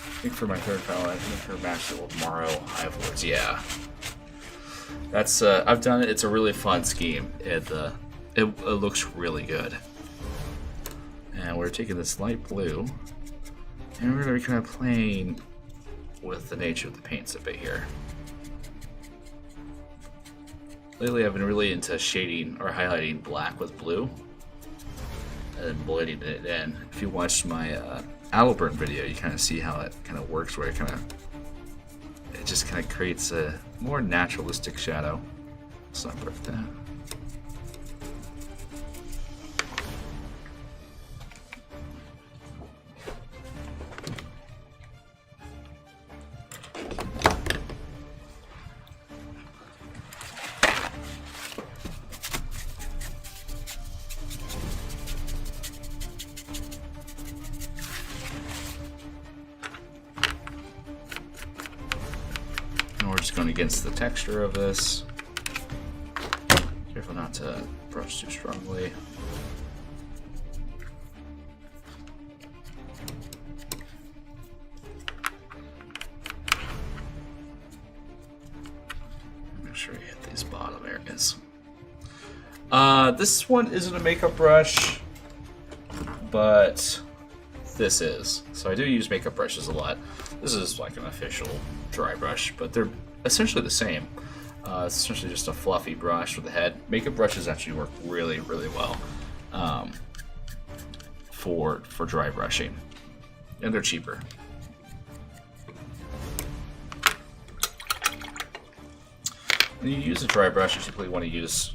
I think for my third trial, I think for Master tomorrow, Hive Lords. Yeah, that's I've done it. It's a really fun scheme. It looks really good. And we're taking this light blue, and we're gonna be kind of playing with the nature of the paints a bit here. Lately, I've been really into shading or highlighting black with blue, and then blending it in. If you watched my Alburn video, you kind of see how it kind of works, where it just kind of creates a more naturalistic shadow. Let's not break that. Going against the texture of this. Careful not to brush too strongly. Make sure you hit these bottom areas. This one isn't a makeup brush, but this is. So I do use makeup brushes a lot. This is like an official dry brush, but they're essentially the same. It's essentially just a fluffy brush with a head. Makeup brushes actually work really, really well for dry brushing, and they're cheaper. When you use a dry brush, you typically want to use,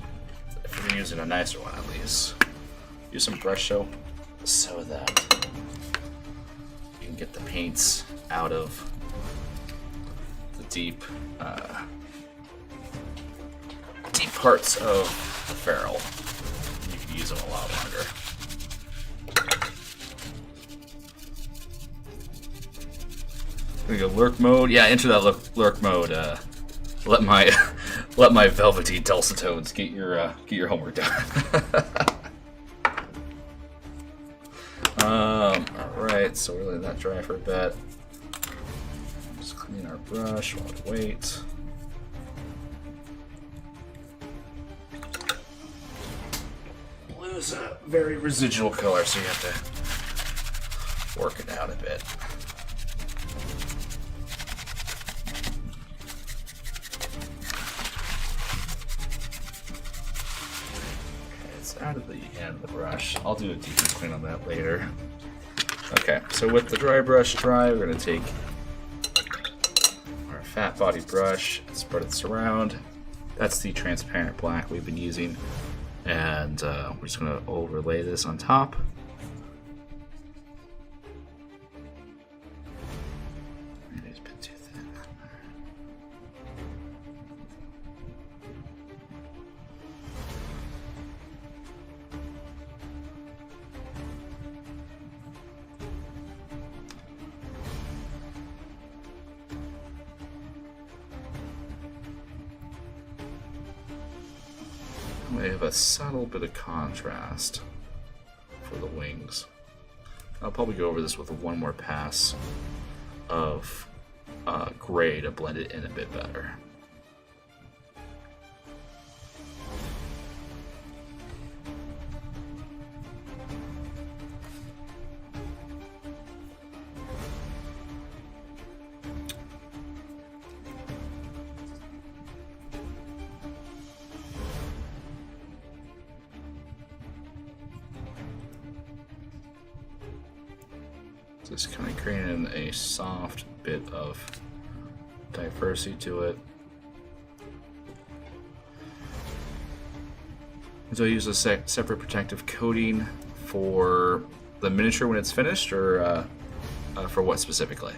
if you're using a nicer one at least, use some brush soap so that you can get the paints out of the deep parts of the ferrule. You can use them a lot longer. Gonna go lurk mode. Yeah, enter that lurk mode. Let my velvety dulcet tones get your homework done. Alright, so we're letting that dry for a bit. Just clean our brush while we wait. Blue's a very residual color, so you have to work it out a bit. Out of the end of the brush. I'll do a deeper clean on that later. Okay, so with the dry brush dry, we're going to take our fat body brush and spread this around. That's the transparent black we've been using, and we're just going to overlay this on top. It's a bit too thin. We have a subtle bit of contrast for the wings. I'll probably go over this with one more pass of gray to blend it in a bit better. Just kind of creating a soft bit of diversity to it. So I use a separate protective coating for the miniature when it's finished, or for what specifically?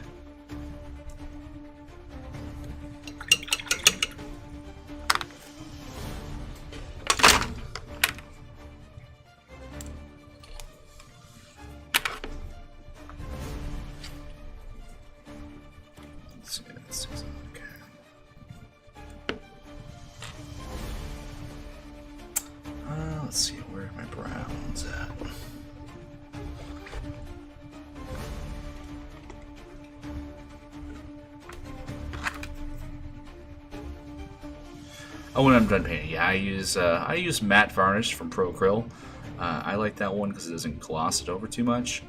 Oh, when I'm done painting, yeah, I use matte varnish from Pro Acryl. I like that one because it doesn't gloss it over too much.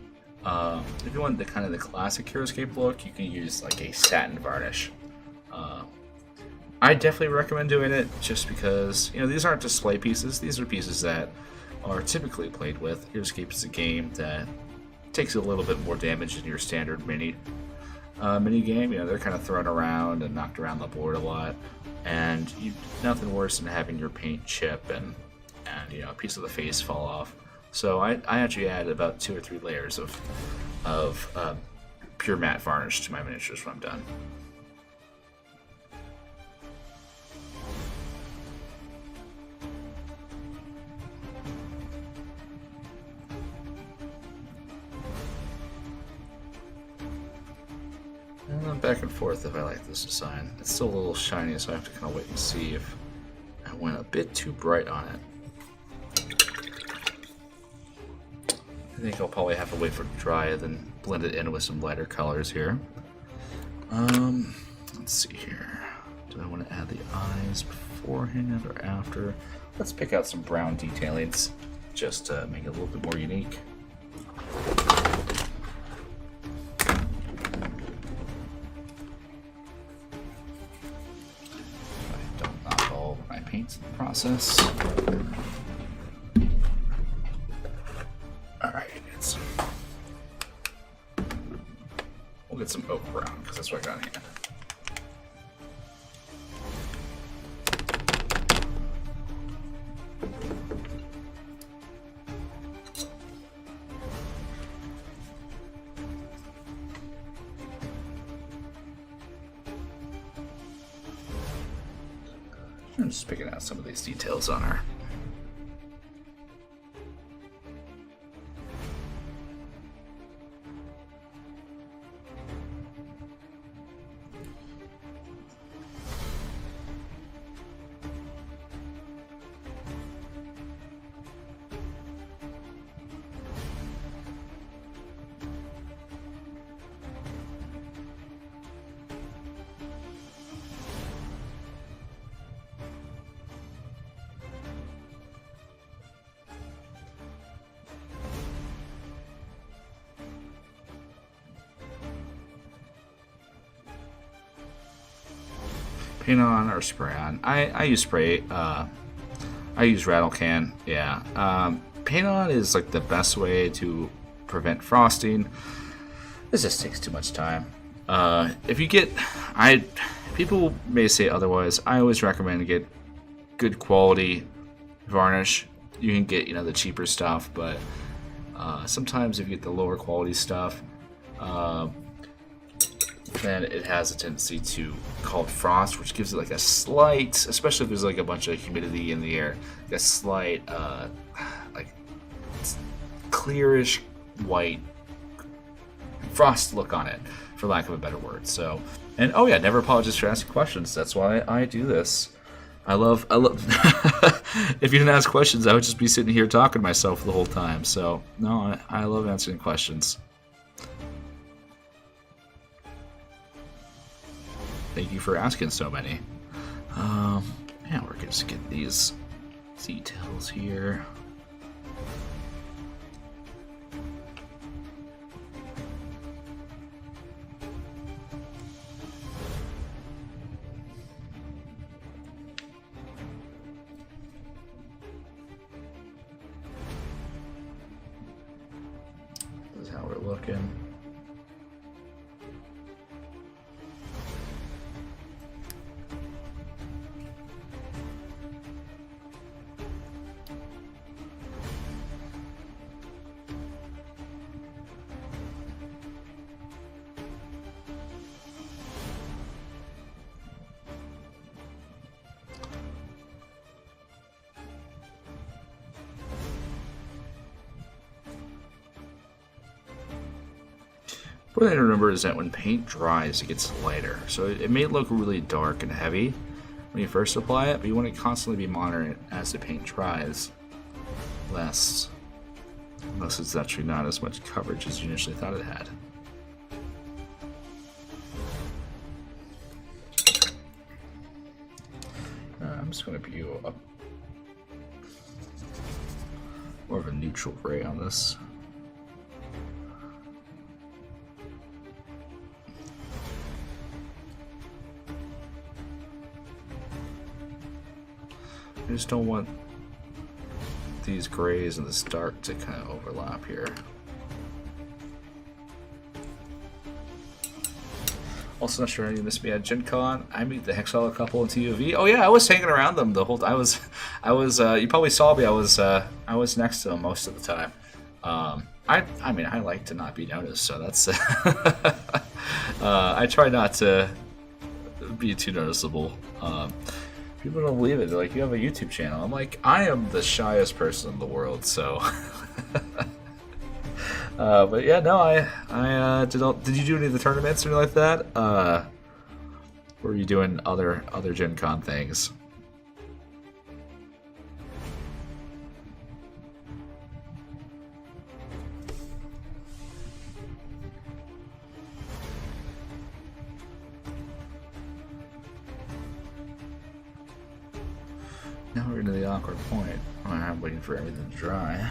If you want the kind of the classic Heroscape look, you can use like a satin varnish. I definitely recommend doing it just because, you know, these aren't display pieces. These are pieces that are typically played with. Heroscape is a game that takes a little bit more damage than your standard mini game. You know, they're kind of thrown around and knocked around the board a lot, and nothing worse than having your paint chip and you know, a piece of the face fall off. So I actually add about 2 or 3 layers of pure matte varnish to my miniatures when I'm done. And then back and forth if I like this design. It's still a little shiny, so I have to kind of wait and see if I went a bit too bright on it. I think I'll probably have to wait for it to dry and then blend it in with some lighter colors here. Let's see here. Do I want to add the eyes beforehand or after? Let's pick out some brown detailings just to make it a little bit more unique. Don't knock all my paints in the process. We'll get some oak brown, because that's what I got here. I'm just picking out some of these details on her. Paint on or spray on. I use spray. I use rattle can. Yeah. Paint on is like the best way to prevent frosting. This just takes too much time. If you get, people may say otherwise. I always recommend to get good quality varnish. You can get, you know, the cheaper stuff, but sometimes if you get the lower quality stuff, then it has a tendency to cause frost, which gives it like a slight, especially if there's like a bunch of humidity in the air, like a slight, like clearish white frost look on it, for lack of a better word. So, and oh yeah, never apologize for asking questions. That's why I do this. I love. If you didn't ask questions, I would just be sitting here talking to myself the whole time. So no, I love answering questions. Thank you for asking so many. Yeah, we're gonna just get these details here. This is how we're looking. What I remember is that when paint dries, it gets lighter. So it may look really dark and heavy when you first apply it, but you want to constantly be monitoring it as the paint dries, unless it's actually not as much coverage as you initially thought it had. I'm just going to be a more of a neutral gray on this. I just don't want these grays and this dark to kind of overlap here. Also not sure you missed me at Gen Con. I meet the Hexala couple in TOV. Oh yeah, I was hanging around them the whole. I was. You probably saw me. I was next to them most of the time. I mean, I like to not be noticed, so that's. I try not to be too noticeable. People don't believe it. They're like, you have a YouTube channel. I'm like, I am the shyest person in the world, so. But yeah, no, I did you do any of the tournaments or anything like that? Or were you doing other Gen Con things? Now we're into the awkward point. I'm waiting for everything to dry.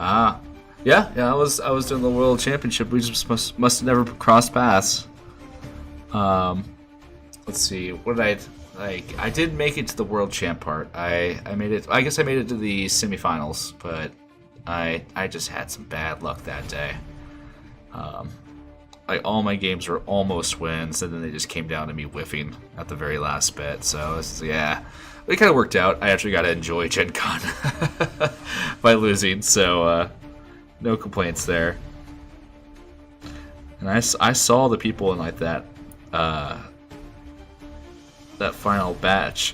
Ah, yeah. I was doing the World Championship. We just must have never crossed paths. Let's see. What did I like? I did make it to the World Champ part. I made it. I guess I made it to the semifinals, but I just had some bad luck that day. Like all my games were almost wins, and then they just came down to me whiffing at the very last bit. So yeah. It kind of worked out. I actually got to enjoy Gen Con by losing, so no complaints there. And I saw the people in like that final batch,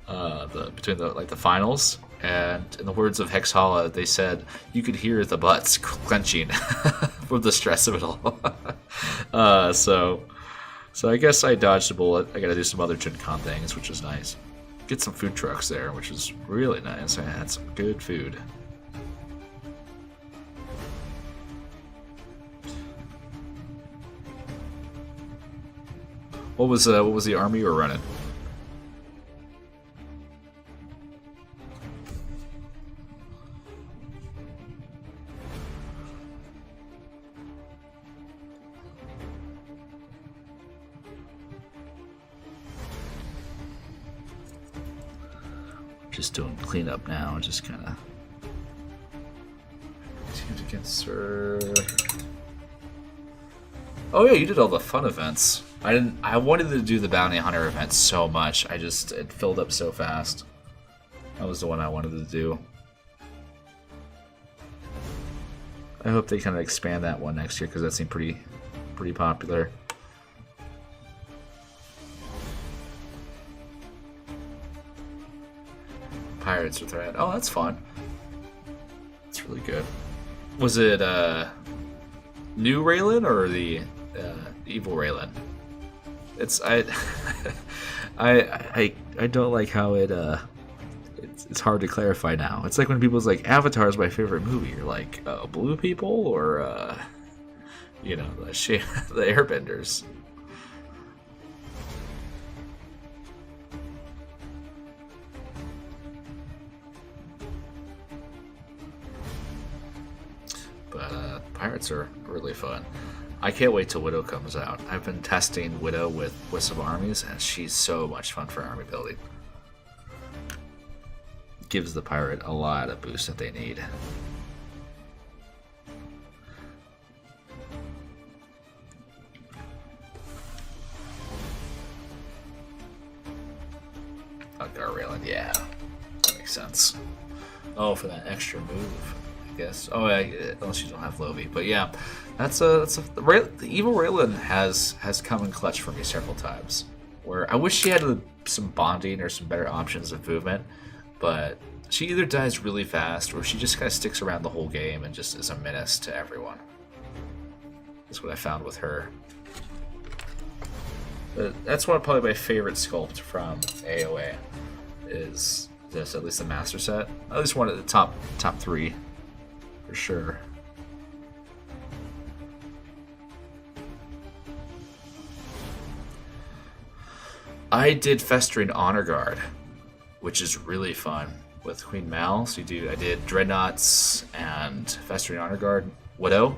between the finals, and in the words of Hexala, they said you could hear the butts clenching from the stress of it all. So I guess I dodged a bullet. I got to do some other Gen Con things, which is nice. Get some food trucks there, which is really nice. I had some good food. What was the army you were running? Just doing cleanup now, just kind of teams against Sir. Oh yeah, you did all the fun events. I wanted to do the bounty hunter event so much. It filled up so fast. That was the one I wanted to do. I hope they kind of expand that one next year because that seemed pretty popular. Pirates with Red. Oh, that's fun. That's really good. Was it new Raylan or the evil Raylan? It's I don't like how it's hard to clarify now. It's like when people's like Avatar is my favorite movie. You're like blue people or the the Airbenders. But pirates are really fun. I can't wait till Widow comes out. I've been testing Widow with some armies, and she's so much fun for army building. Gives the pirate a lot of boost that they need. Raylan, yeah, that makes sense. Oh, for that extra move. Guess. Oh, yeah, unless you don't have Lovey, but yeah, the evil Raylan has come in clutch for me several times. Where I wish she had some bonding or some better options of movement, but she either dies really fast or she just kind of sticks around the whole game and just is a menace to everyone. That's what I found with her. But that's one probably my favorite sculpt from AOA is this, at least the master set. At least one of the top 3 for sure. I did Festering Honor Guard, which is really fun with Queen Mal. So I did Dreadnoughts and Festering Honor Guard Widow,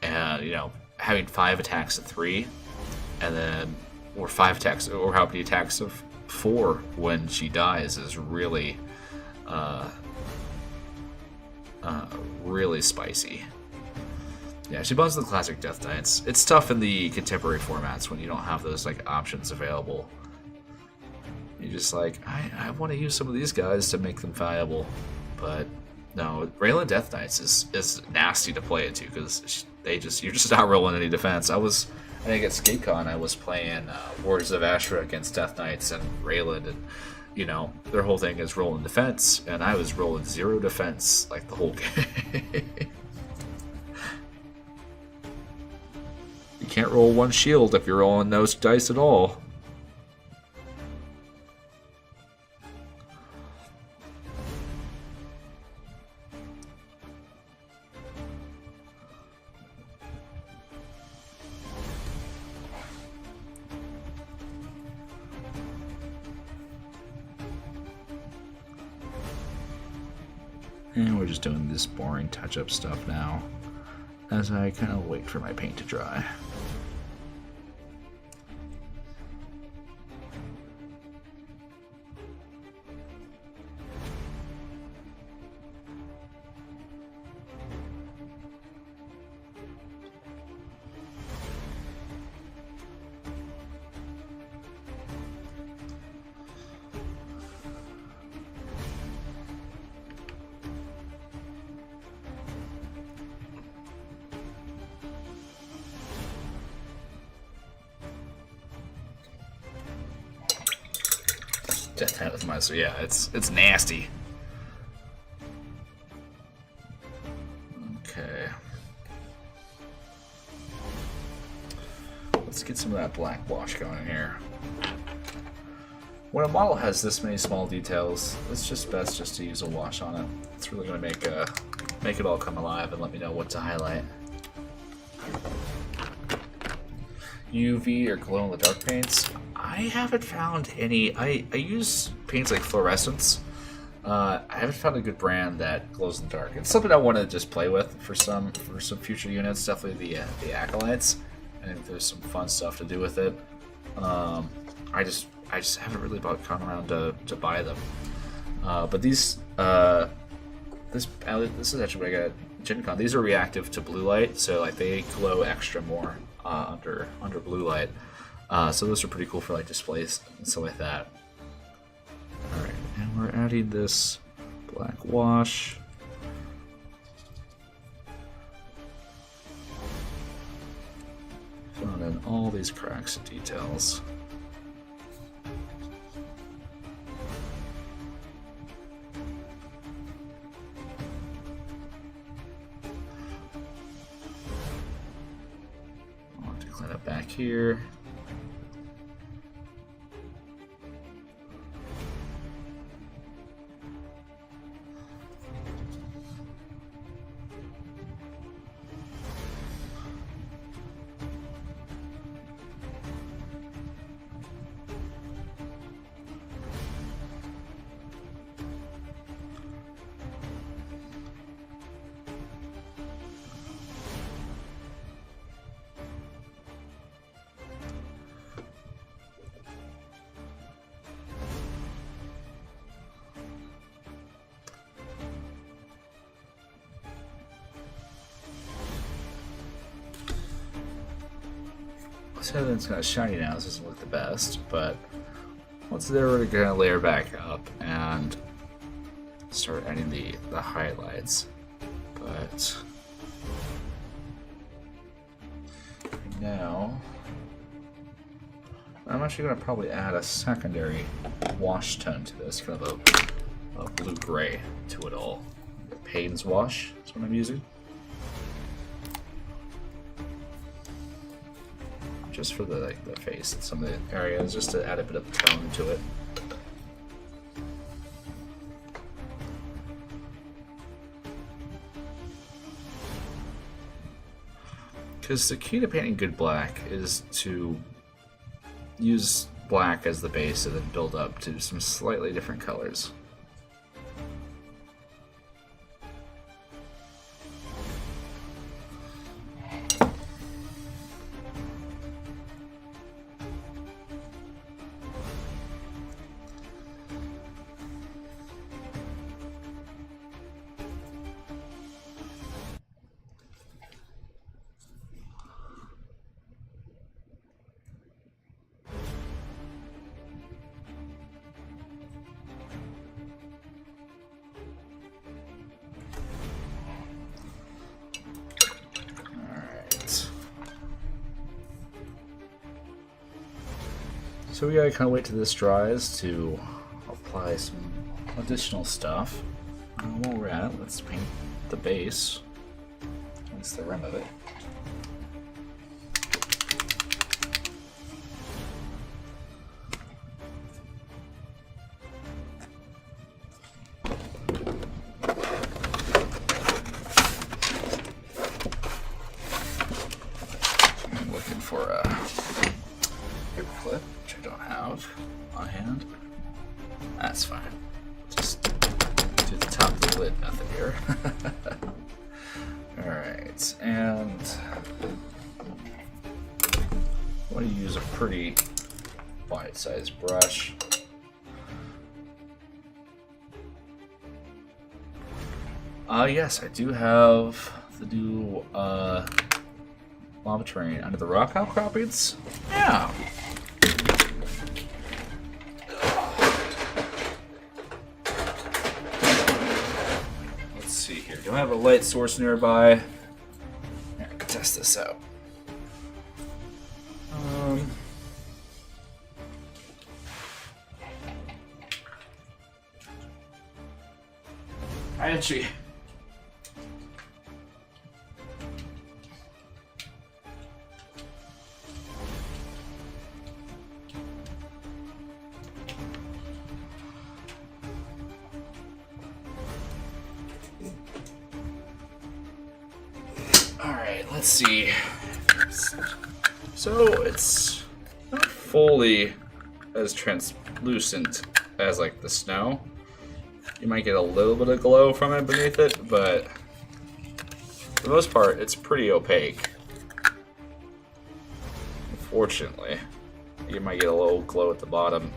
and having 5 attacks of 3, and then or 5 attacks or how many attacks of 4 when she dies is really, really spicy. Yeah, she buns the classic Death Knights. It's tough in the contemporary formats when you don't have those options available. You're just like, I want to use some of these guys to make them valuable, but no, Raylan Death Knights is nasty to play into because you're just not rolling any defense. I think at ScapeCon I was playing Warriors of Ashra against Death Knights and Raylan, and their whole thing is rolling defense, and I was rolling 0 defense the whole game. You can't roll 1 shield if you're rolling no dice at all. And we're just doing this boring touch-up stuff now as I kind of wait for my paint to dry. Death Knight with my, so yeah, it's nasty. Okay. Let's get some of that black wash going here. When a model has this many small details, it's just best just to use a wash on it. It's really going to make it all come alive and let me know what to highlight. UV or glow-in-the-dark paints. I haven't found any. I use paints like fluorescence. I haven't found a good brand that glows in the dark. It's something I want to just play with for some future units. Definitely the acolytes. I think there's some fun stuff to do with it. I just haven't really gone around to buy them. But these this is actually what I got at Gen Con. These are reactive to blue light, so they glow extra more under blue light. So those are pretty cool for displays and stuff like that. Alright, and we're adding this black wash. Filling in all these cracks and details. I want to clean up back here. So it's kind of shiny now, this doesn't look the best, but once they're ready, we're going to layer back up and start adding the highlights. But now I'm actually going to probably add a secondary wash tone to this, kind of blue-gray to it all. Payne's wash is what I'm using. Just for the face and some of the areas, just to add a bit of tone to it. Because the key to painting good black is to use black as the base and then build up to some slightly different colors. So we gotta kind of wait till this dries to apply some additional stuff. While we're at it, let's paint the base, at least the rim of it. I'm looking for a paper clip, which I don't have on hand. That's fine. Just do the top of the lid method here. Alright, and I want to use a pretty wide-sized brush. Yes, I do have the new lava terrain under the rock outcroppings. Yeah. Let's see here. Do I have a light source nearby? Here, I can test this out. I actually. Alright, let's see. So it's not fully as translucent as like the snow. You might get a little bit of glow from it beneath it, but for the most part, it's pretty opaque. Unfortunately, you might get a little glow at the bottom,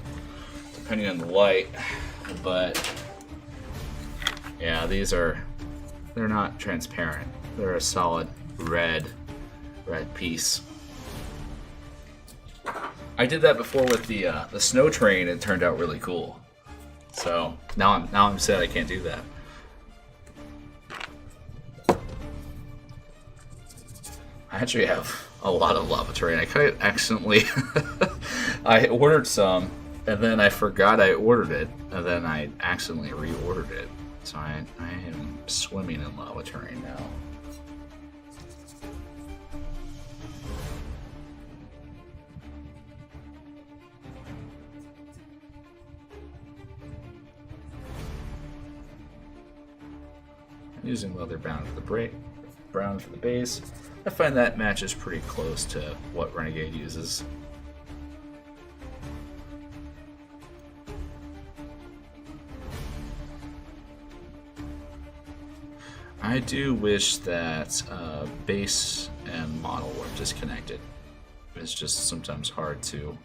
depending on the light. But yeah, they're not transparent. They're a solid red piece. I did that before with the snow train. It turned out really cool. So now I'm sad I can't do that. I actually have a lot of lava terrain. I kind of accidentally I ordered some and then I forgot I ordered it and then I accidentally reordered it. So I am swimming in lava terrain now. Using leather brown for the base. I find that matches pretty close to what Renegade uses. I do wish that base and model were disconnected. It's just sometimes hard to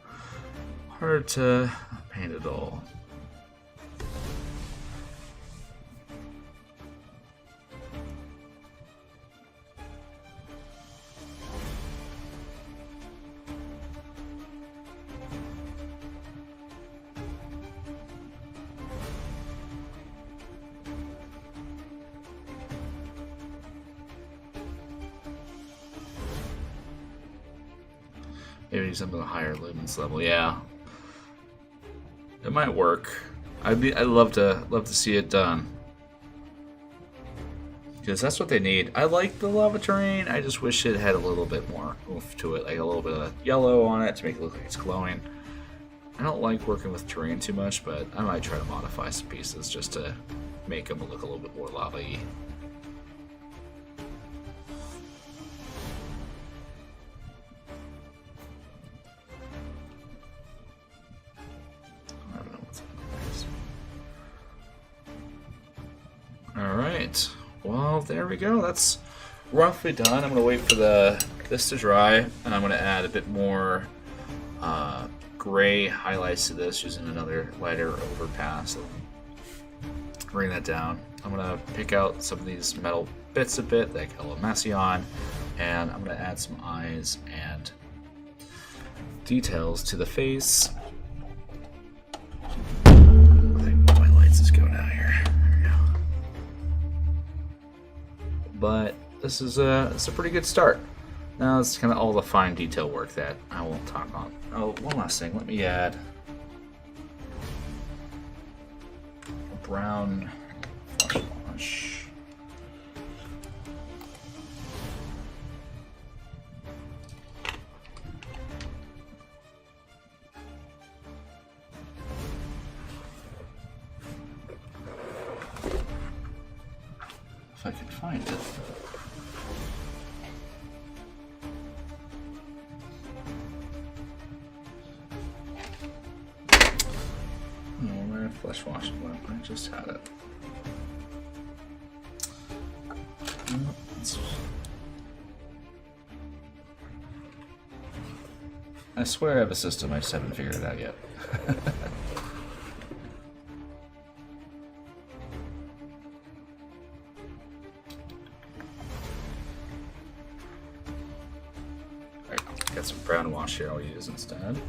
paint it all. Maybe some of the higher lumens level, yeah. It might work. I'd love to see it done. Because that's what they need. I like the lava terrain. I just wish it had a little bit more oomph to it, like a little bit of yellow on it to make it look like it's glowing. I don't like working with terrain too much, but I might try to modify some pieces just to make them look a little bit more lava-y. I don't know what's happening. Alright. Well, there we go. That's roughly done. I'm going to wait for this to dry, and I'm going to add a bit more gray highlights to this using another lighter overpass. So bring that down. I'm going to pick out some of these metal bits a bit, like a little Macion, and I'm going to add some eyes and details to the face. I think my lights just go down here. There we go. But this is it's a pretty good start. Now it's kind of all the fine detail work that I won't talk on. Oh, one last thing. Let me add a brown flush wash. If I can find it. Flesh wash. I just had it. I swear I have a system, I just haven't figured it out yet. Alright, got some brown wash here I'll use instead.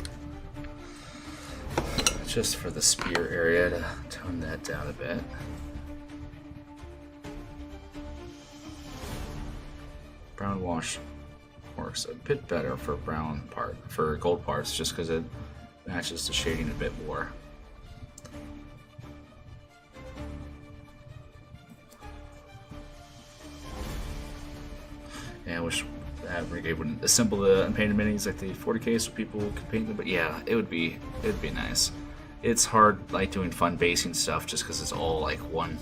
Just for the spear area to tone that down a bit. Brown wash works a bit better for gold parts, just because it matches the shading a bit more. Yeah, I wish Heroscape wouldn't assemble the unpainted minis like the 40K so people could paint them, but yeah, it'd be nice. It's hard, like, doing fun basing stuff just because it's all like one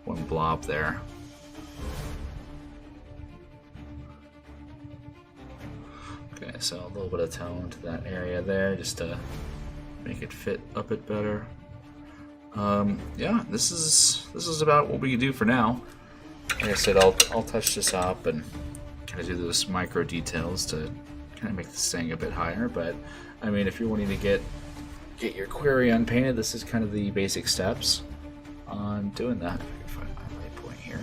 blob there. Okay, so a little bit of tone to that area there just to make it fit a bit better. Yeah, this is about what we can do for now. Like I said, I'll touch this up and kind of do those micro details to kind of make this thing a bit higher. But I mean, if you're wanting to get your Qhyrion painted, this is kind of the basic steps on doing that. If I can find my light point here.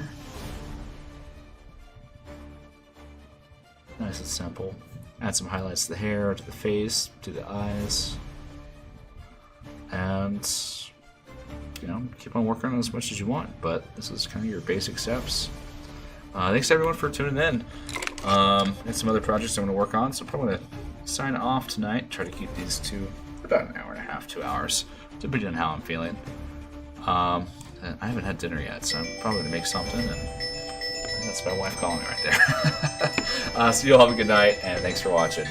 Nice and simple. Add some highlights to the hair, to the face, to the eyes. And, you know, keep on working on it as much as you want, but this is kind of your basic steps. Thanks everyone for tuning in. And some other projects I'm going to work on, so I'm probably going to sign off tonight, try to keep these to about an hour and a half, 2 hours, depending on how I'm feeling. I haven't had dinner yet, so I'm probably going to make something, and that's my wife calling me right there. So you all have a good night, and thanks for watching.